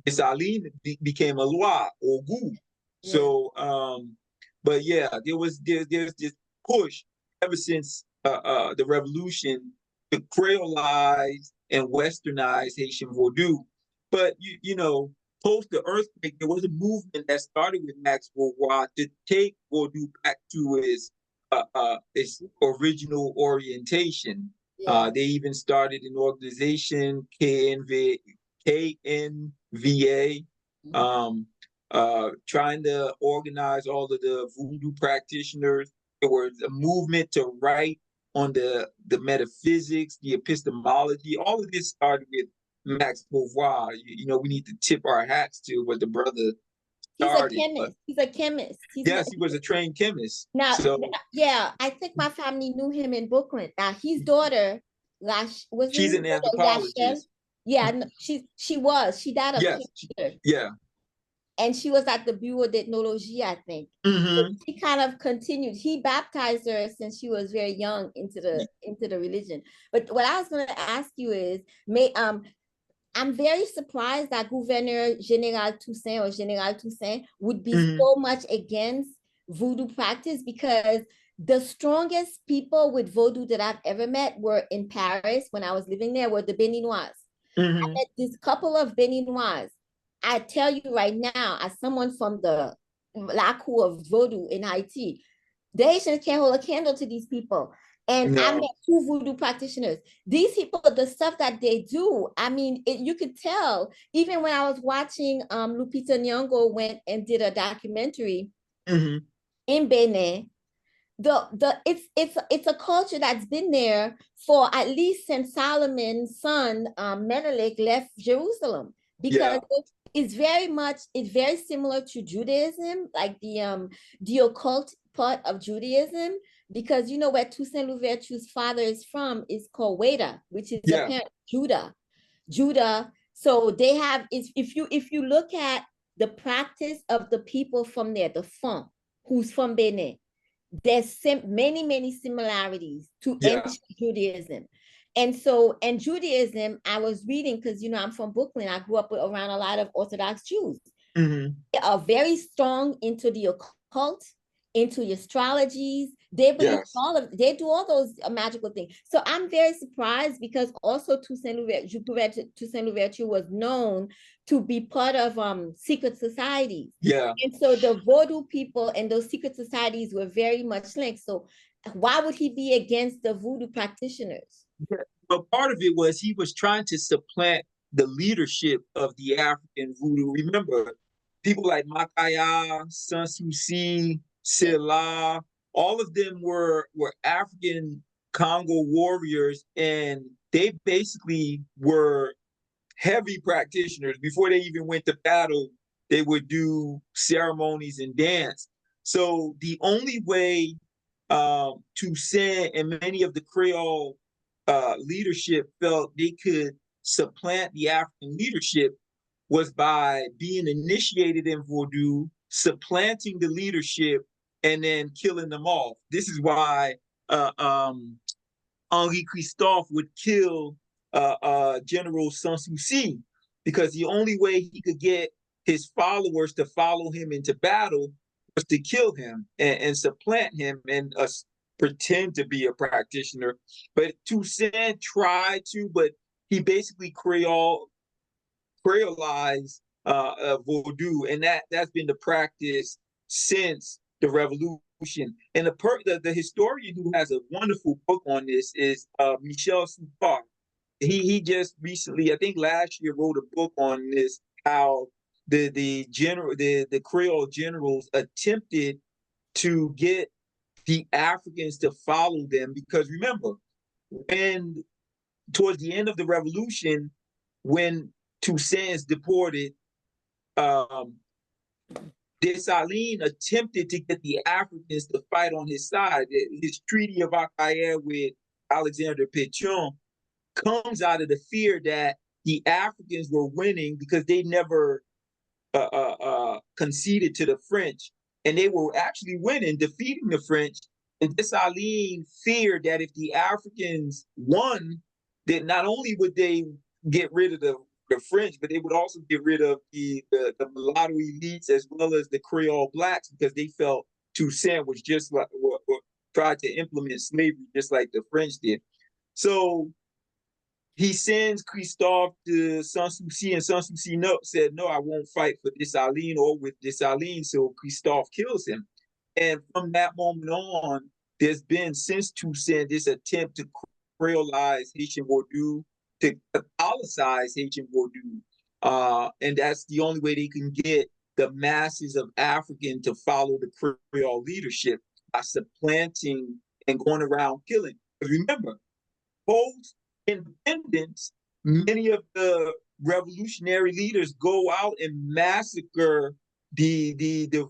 Dessalines became a loi or gu. Yeah. So, but yeah, there's this push ever since the revolution to creolize and westernize Haitian voodoo. But post the earthquake, there was a movement that started with Max Beauvoir to take voodoo back to its original orientation. Yeah. They even started an organization, KNVA, trying to organize all of the voodoo practitioners. There was a movement to write on the metaphysics, the epistemology. All of this started with Max Beauvoir. We need to tip our hats to what the brother started. He's a chemist. Yes, he was a trained chemist. Now, yeah, I think my family knew him in Brooklyn. Now, his daughter, she's an anthropologist. Yeah, no, she was. She died of cancer. Yeah. And she was at the Bureau d'Ethnologie, I think. So she kind of continued. He baptized her since she was very young into the religion. But what I was going to ask you is, I'm very surprised that Gouverneur General Toussaint would be so much against voodoo practice, because the strongest people with voodoo that I've ever met were in Paris when I was living there, were the Beninois. I met this couple of Beninois. I tell you right now, as someone from the Laku of voodoo in Haiti, the Haitians can't hold a candle to these people. And I met 2 voodoo practitioners. These people, the stuff that they do, I mean, you could tell. Even when I was watching Lupita Nyong'o went and did a documentary in Benin, it's a culture that's been there for at least since Solomon's son Menelik left Jerusalem, because it's very similar to Judaism, like the occult part of Judaism, because where Toussaint Louverture's father is from is called Weda, which is apparently Judah. So they have, if you look at the practice of the people from there, the Fon, who's from Benin, there's many similarities to ancient Judaism. And so, and Judaism, I was reading, because, you know, I'm from Brooklyn. I grew up around a lot of Orthodox Jews. They are very strong into the occult, into astrologies. They believe they do all those magical things. So I'm very surprised, because also Toussaint Louverture was known to be part of secret societies. And so the Vodou people and those secret societies were very much linked. So why would he be against the voodoo practitioners? But part of it was he was trying to supplant the leadership of the African voodoo. Remember, people like Makaya, Sanssouci, Sela, all of them were African Congo warriors, and they basically were heavy practitioners. Before they even went to battle, they would do ceremonies and dance. So the only way Toussaint and many of the Creole leadership felt they could supplant the African leadership was by being initiated in Vodou, supplanting the leadership, and then killing them off. This is why Henri Christophe would kill General Sanssouci, because the only way he could get his followers to follow him into battle was to kill him and supplant him and pretend to be a practitioner. But Toussaint tried to, but he basically creolized Vodou, and that's been the practice since the revolution. And the historian who has a wonderful book on this is Michel Soupart. He just recently, I think last year, wrote a book on this, how the Creole generals attempted to get the Africans to follow them, because remember, when towards the end of the revolution, when Toussaint is deported, Dessalines attempted to get the Africans to fight on his side. His Treaty of Acquaye with Alexander Pétion comes out of the fear that the Africans were winning because they never conceded to the French, and they were actually winning, defeating the French. And Dessalines feared that if the Africans won, that not only would they get rid of the French, but they would also get rid of the mulatto elites as well as the Creole blacks, because they felt Toussaint was just like tried to implement slavery just like the French did. So he sends Christophe to Sanssouci, and Sanssouci said, no, I won't fight for Dessalines or with Dessalines. So Christophe kills him. And from that moment on, there's been, since Toussaint, this attempt to creolize Haitian Vodou, to Catholicize Haitian Vodou. And that's the only way they can get the masses of African to follow the Creole leadership, by supplanting and going around killing. Because remember, post-independence, many of the revolutionary leaders go out and massacre the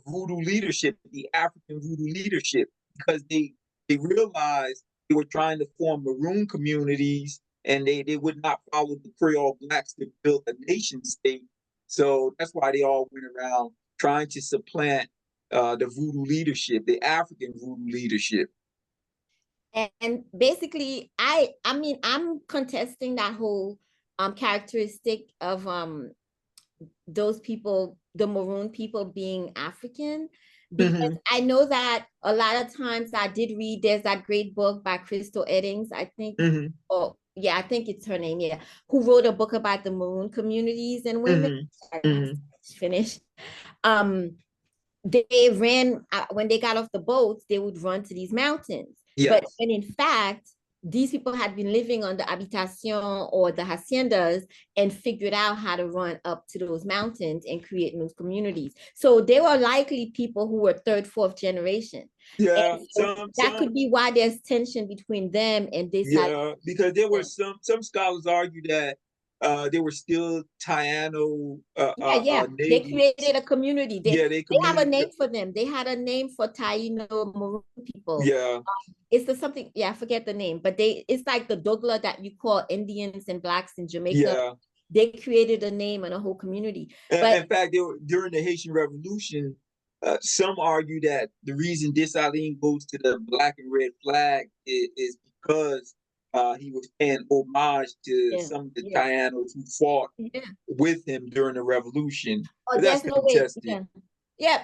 voodoo leadership, the African voodoo leadership, because they realized they were trying to form maroon communities, and they would not follow the Creole blacks to build a nation state. So that's why they all went around trying to supplant the voodoo leadership, the African voodoo leadership. And basically, I mean, I'm contesting that whole characteristic of those people, the maroon people, being African, because I know that a lot of times I did read, there's that great book by Crystal Eddings, I think, or yeah, I think it's her name, yeah, who wrote a book about the maroon communities and women. Finished. They ran, when they got off the boats, they would run to these mountains. Yes. But when in fact, these people had been living on the habitation or the haciendas and figured out how to run up to those mountains and create new communities. So they were likely people who were third, fourth generation. Yeah, so that could be why there's tension between them and this. Yeah, because there were some scholars argue that they were still Taino. They created a community. They have a name for them. They had a name for Taino Maroon people. Yeah, it's something. Yeah, I forget the name, but it's like the Dougla that you call Indians and blacks in Jamaica. Yeah. they created a name and a whole community. But in fact, during the Haitian Revolution, some argue that the reason Dessalines goes to the black and red flag is because he was paying homage to some of the Tayanos who fought with him during the revolution. Oh, that's no contested. way.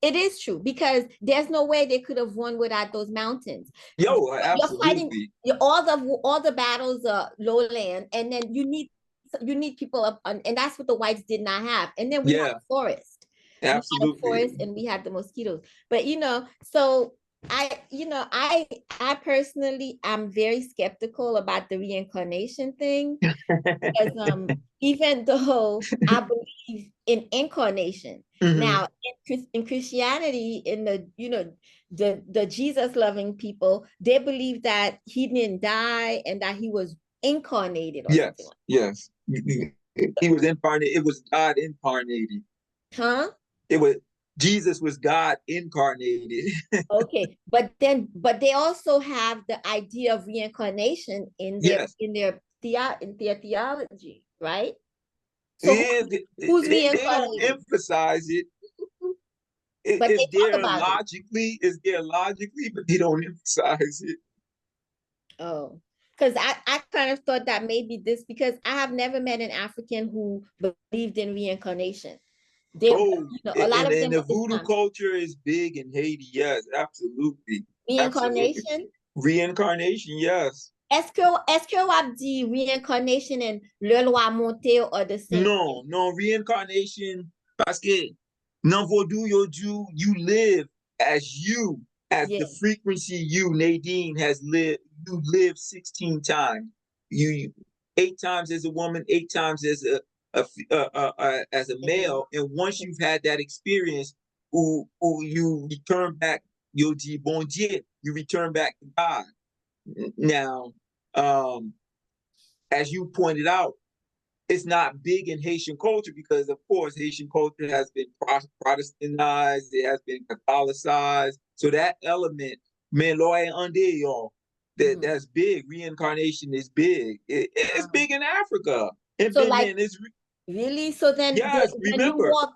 It is true, because there's no way they could have won without those mountains. Absolutely. You're fighting all the battles are lowland, and then you need people up on, and that's what the whites did not have. And then we had the forest. Absolutely. We had the forest and we had the mosquitoes. But so I personally, I'm very skeptical about the reincarnation thing. Because even though I believe in incarnation, now in Christianity, in the Jesus loving people, they believe that he didn't die and that he was incarnated or something like that. Yes. He was incarnated. It was God incarnated. Huh? Jesus was God incarnated. Okay, but they also have the idea of reincarnation in their theology, right? So who's they reincarnated? don't emphasize it. But it's they talk about it's there logically, but they don't emphasize it. Oh, because I kind of thought that maybe this, because I have never met an African who believed in reincarnation. A lot of them, the voodoo culture is big in Haiti. Yes, absolutely. Reincarnation? Reincarnation, yes. Est-ce que on dit reincarnation and le loi monté are the same? No, reincarnation, parce que dans vaudou you live as the frequency Nadine has lived. You live 16 times. You 8 times as a woman, 8 times as a male, and once you've had that experience, you return back. You dis bon Dieu, you return back to God. Now, as you pointed out, it's not big in Haitian culture because, of course, Haitian culture has been Protestantized, it has been Catholicized. So that element, that's big. Reincarnation is big. It's big in Africa. Really? So then, yes, when you walk,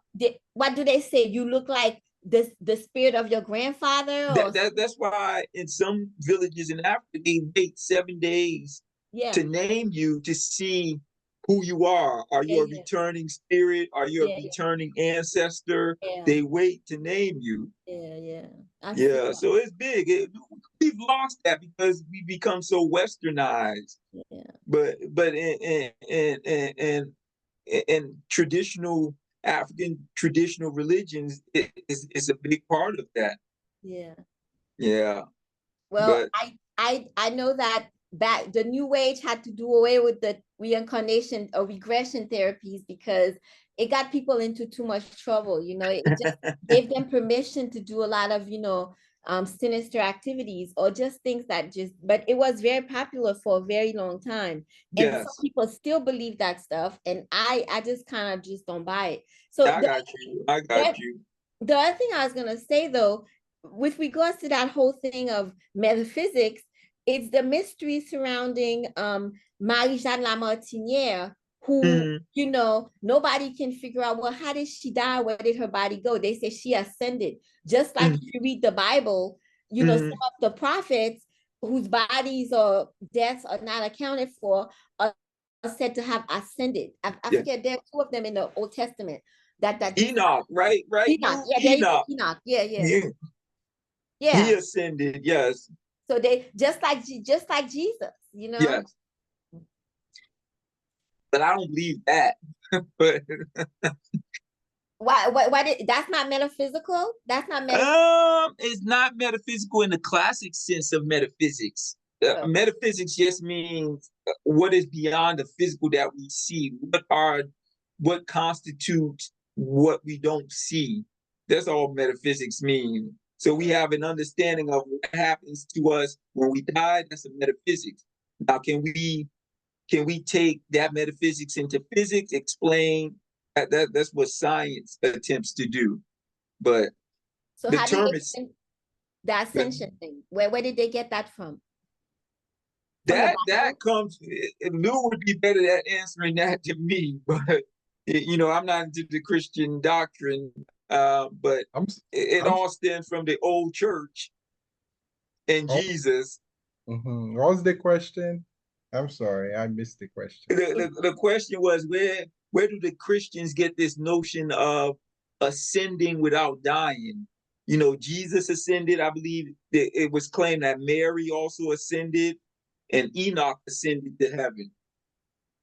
what do they say? You look like the spirit of your grandfather? That's why in some villages in Africa, they wait 7 days to name you, to see who you are. Are you a returning spirit? Are you a returning ancestor? They wait to name you. So it's big. We've lost that because we become so westernized. But in traditional African traditional religions, is a big part of that. Well, I know that the New Age had to do away with the reincarnation or regression therapies because it got people into too much trouble. It just gave them permission to do a lot of sinister activities or just things but it was very popular for a very long time. And some people still believe that stuff, and I just kind of just don't buy it. So I got you. The other thing I was gonna say, though, with regards to that whole thing of metaphysics, it's the mystery surrounding Marie-Jeanne Lamartinière, who nobody can figure out, well, how did she die? Where did her body go? They say she ascended. Just like if you read the Bible, some of the prophets whose bodies or deaths are not accounted for are said to have ascended. I forget, there are 2 of them in the Old Testament. Enoch, right? Enoch. Enoch. Yeah. He ascended, yes. So they just like Jesus, Yes. But I don't believe that. But why that's not metaphysical? That's not metaphysical? It's not metaphysical in the classic sense of metaphysics. Metaphysics just means what is beyond the physical that we see. What constitutes what we don't see. That's all metaphysics means. So we have an understanding of what happens to us when we die. That's a metaphysics. Now, can we take that metaphysics into physics? Explain that's what science attempts to do. But so the how term do you is explain the ascension thing? Where did they get that from? the term is. Where did they get that from? The term is. That comes. Lou would be better at answering that than me, but you know, I'm not into the Christian doctrine. But it all stems from the old church and Jesus. What was the question? I'm sorry, I missed the question. The question was, where do the Christians get this notion of ascending without dying? You know, Jesus ascended. I believe that it was claimed that Mary also ascended, and Enoch ascended to heaven.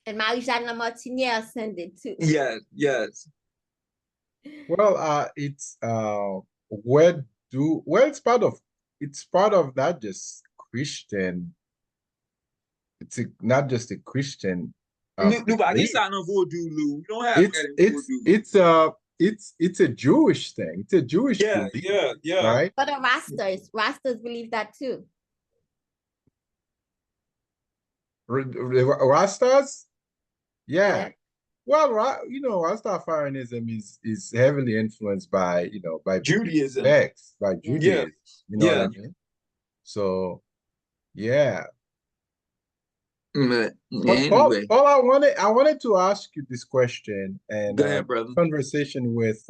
And Marie-Jeanne Lamartine ascended too. Yes, yes. Well, it's it's part of not just Christian. It's not just a Christian. Lou, we don't have that in voodoo. It's a Jewish thing. It's a Jewish belief, yeah. right? But the Rastas believe that too. Rastas, yeah. Well, you know, Rastafarianism is heavily influenced by by Judaism, by Judaism. You know what I mean? So, yeah. But anyway. Paul, I wanted to ask you this question, and go ahead, brother. Conversation with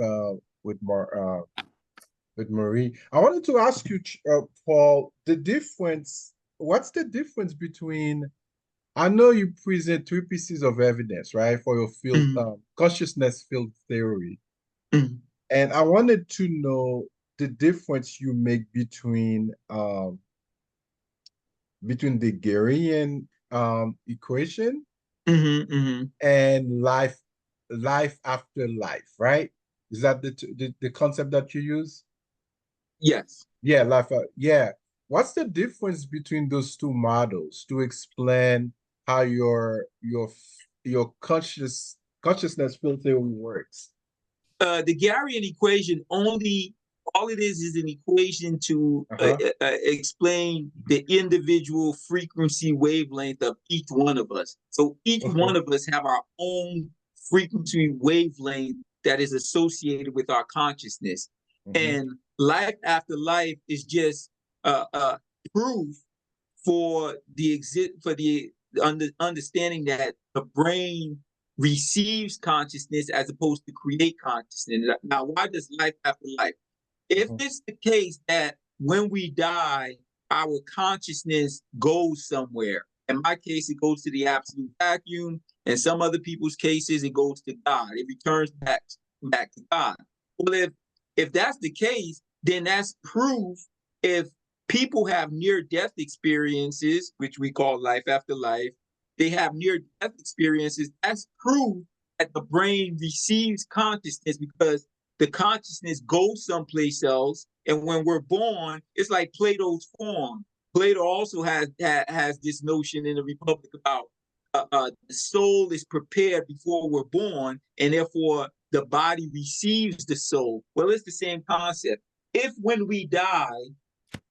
Marie. I wanted to ask you, Paul, what's the difference between, I know you present 3 pieces of evidence, right, for your field consciousness field theory. And I wanted to know the difference you make between the Garyian equation and life after life, right? Is that the concept that you use? Yes. Yeah, yeah. What's the difference between those two models to explain how your consciousness field theory works? The Garyian equation all it is an equation to explain the individual frequency wavelength of each one of us. So each one of us have our own frequency wavelength that is associated with our consciousness. And life after life is just proof for the understanding that the brain receives consciousness as opposed to create consciousness. Now, why does life after life? If it's the case that when we die, our consciousness goes somewhere. In my case, it goes to the absolute vacuum. In some other people's cases, it goes to God. It returns back to God. Well, if that's the case, then that's proof. If people have near-death experiences, which we call life after life, they have near-death experiences, that's proof that the brain receives consciousness, because the consciousness goes someplace else. And when we're born, it's like Plato's form. Plato also has this notion in the Republic about the soul is prepared before we're born, and therefore the body receives the soul. Well, it's the same concept. If when we die,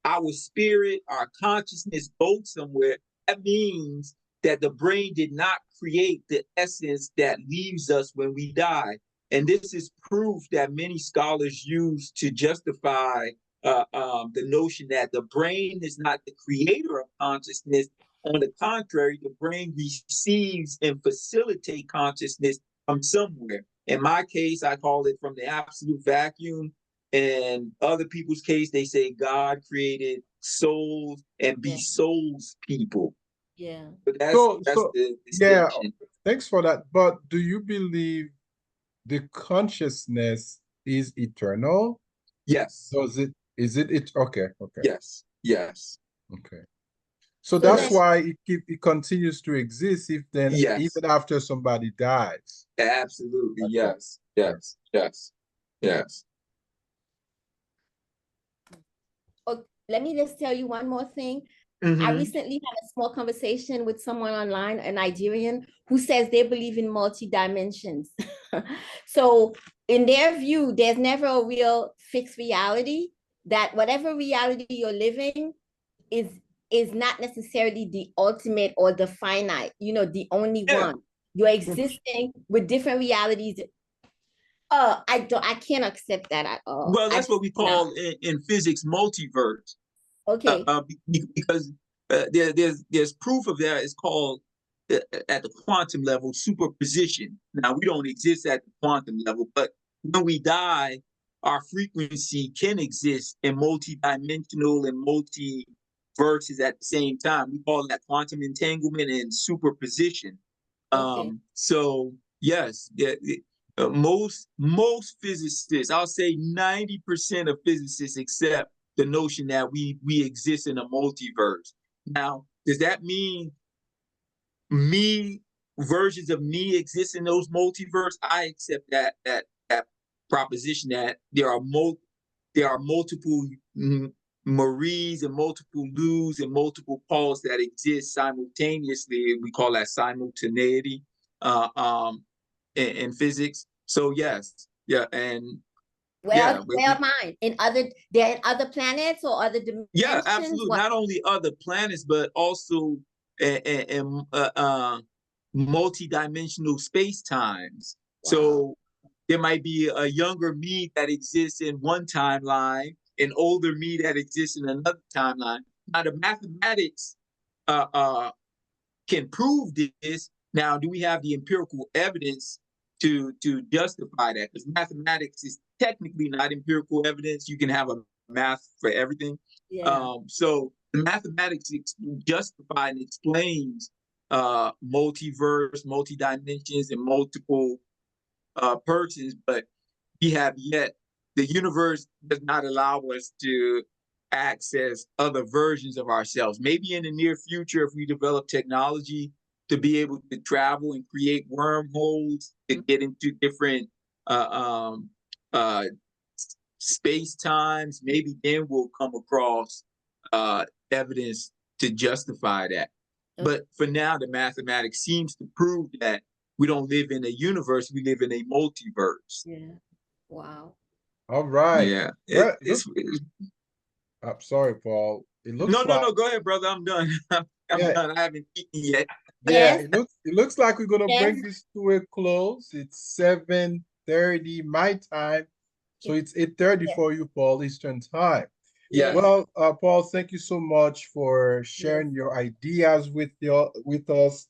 our spirit, our consciousness goes somewhere, that means that the brain did not create the essence that leaves us when we die. And this is proof that many scholars use to justify the notion that the brain is not the creator of consciousness. On the contrary, the brain receives and facilitates consciousness from somewhere. In my case, I call it from the absolute vacuum. In other people's case, they say God created souls and be souls people. Yeah. But that's the distinction. Yeah, thanks for that. But do you believe the consciousness is eternal? Yes. Is it okay. Yes. Okay. So that's why it continues to exist even after somebody dies. Absolutely. Okay. Yes. Oh, let me just tell you one more thing. I recently had a small conversation with someone online, a Nigerian, who says they believe in multi-dimensions. So in their view, there's never a real fixed reality, that whatever reality you're living is not necessarily the ultimate or the finite, the only one. You're existing with different realities. I can't accept that at all. Well, that's what we call in physics multiverse. Okay. Because there's proof of that. It's called at the quantum level superposition. Now we don't exist at the quantum level, but when we die, our frequency can exist in multi-dimensional and multiverses at the same time. We call that quantum entanglement and superposition. Okay. So yes, most physicists, I'll say 90% of physicists accept the notion that we exist in a multiverse. Now, does that mean versions of me exist in those multiverse? I accept that proposition that there are multiple Maries and multiple Lou's and multiple Pauls that exist simultaneously. We call that simultaneity in physics. So yes, yeah, and well, mine they're in other planets or other dimensions. Yeah, absolutely. What? Not only other planets, but also in multi-dimensional space times. Wow. So there might be a younger me that exists in one timeline, an older me that exists in another timeline. Now the mathematics can prove this. Now, do we have the empirical evidence to justify that? Because mathematics is technically not empirical evidence. You can have a math for everything. Yeah. So the mathematics justify and explains multiverse, multi-dimensions, and multiple persons, but we have yet, the universe does not allow us to access other versions of ourselves. Maybe in the near future, if we develop technology to be able to travel and create wormholes to get into different space times, maybe then we'll come across evidence to justify that. Okay. But for now, the mathematics seems to prove that we don't live in a universe, we live in a multiverse. Yeah. Wow. All right. Yeah. I'm sorry, Paul. It looks no, go ahead, brother. I'm done. I'm done. I haven't eaten yet. Yeah, it looks like we're gonna bring this to a close. It's 7:30 my time. So it's 8:30 for you, Paul, Eastern time. Yeah. Well, Paul, thank you so much for sharing your ideas with us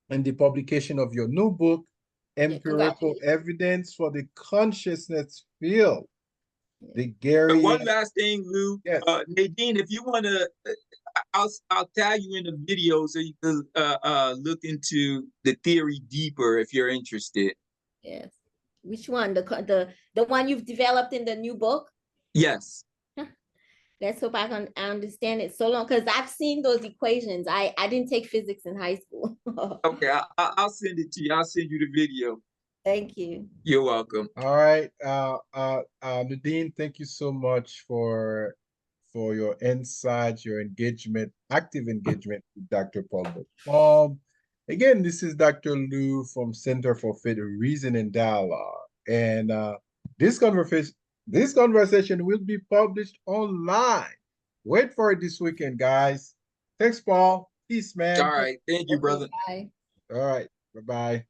in the publication of your new book, Empirical Evidence for the Consciousness Field. The Garyian. One last thing, Lou. Yes. Nadine, if you want to, I'll tag you in the video so you can look into the theory deeper if you're interested. Yes. Which one? The one you've developed in the new book? Yes. Let's hope I can understand it so long, because I've seen those equations. I didn't take physics in high school. Okay, I'll send it to you. I'll send you the video. Thank you. You're welcome. All right. Nadine, thank you so much for your insights, your engagement, active engagement with Dr. Paul Mocombe. Again, this is Dr. Lou from Center for Faith, Reason, and Dialogue. And this conversation will be published online. Wait for it this weekend, guys. Thanks, Paul. Peace, man. All right. Thank you, brother. Bye. All right. Bye-bye.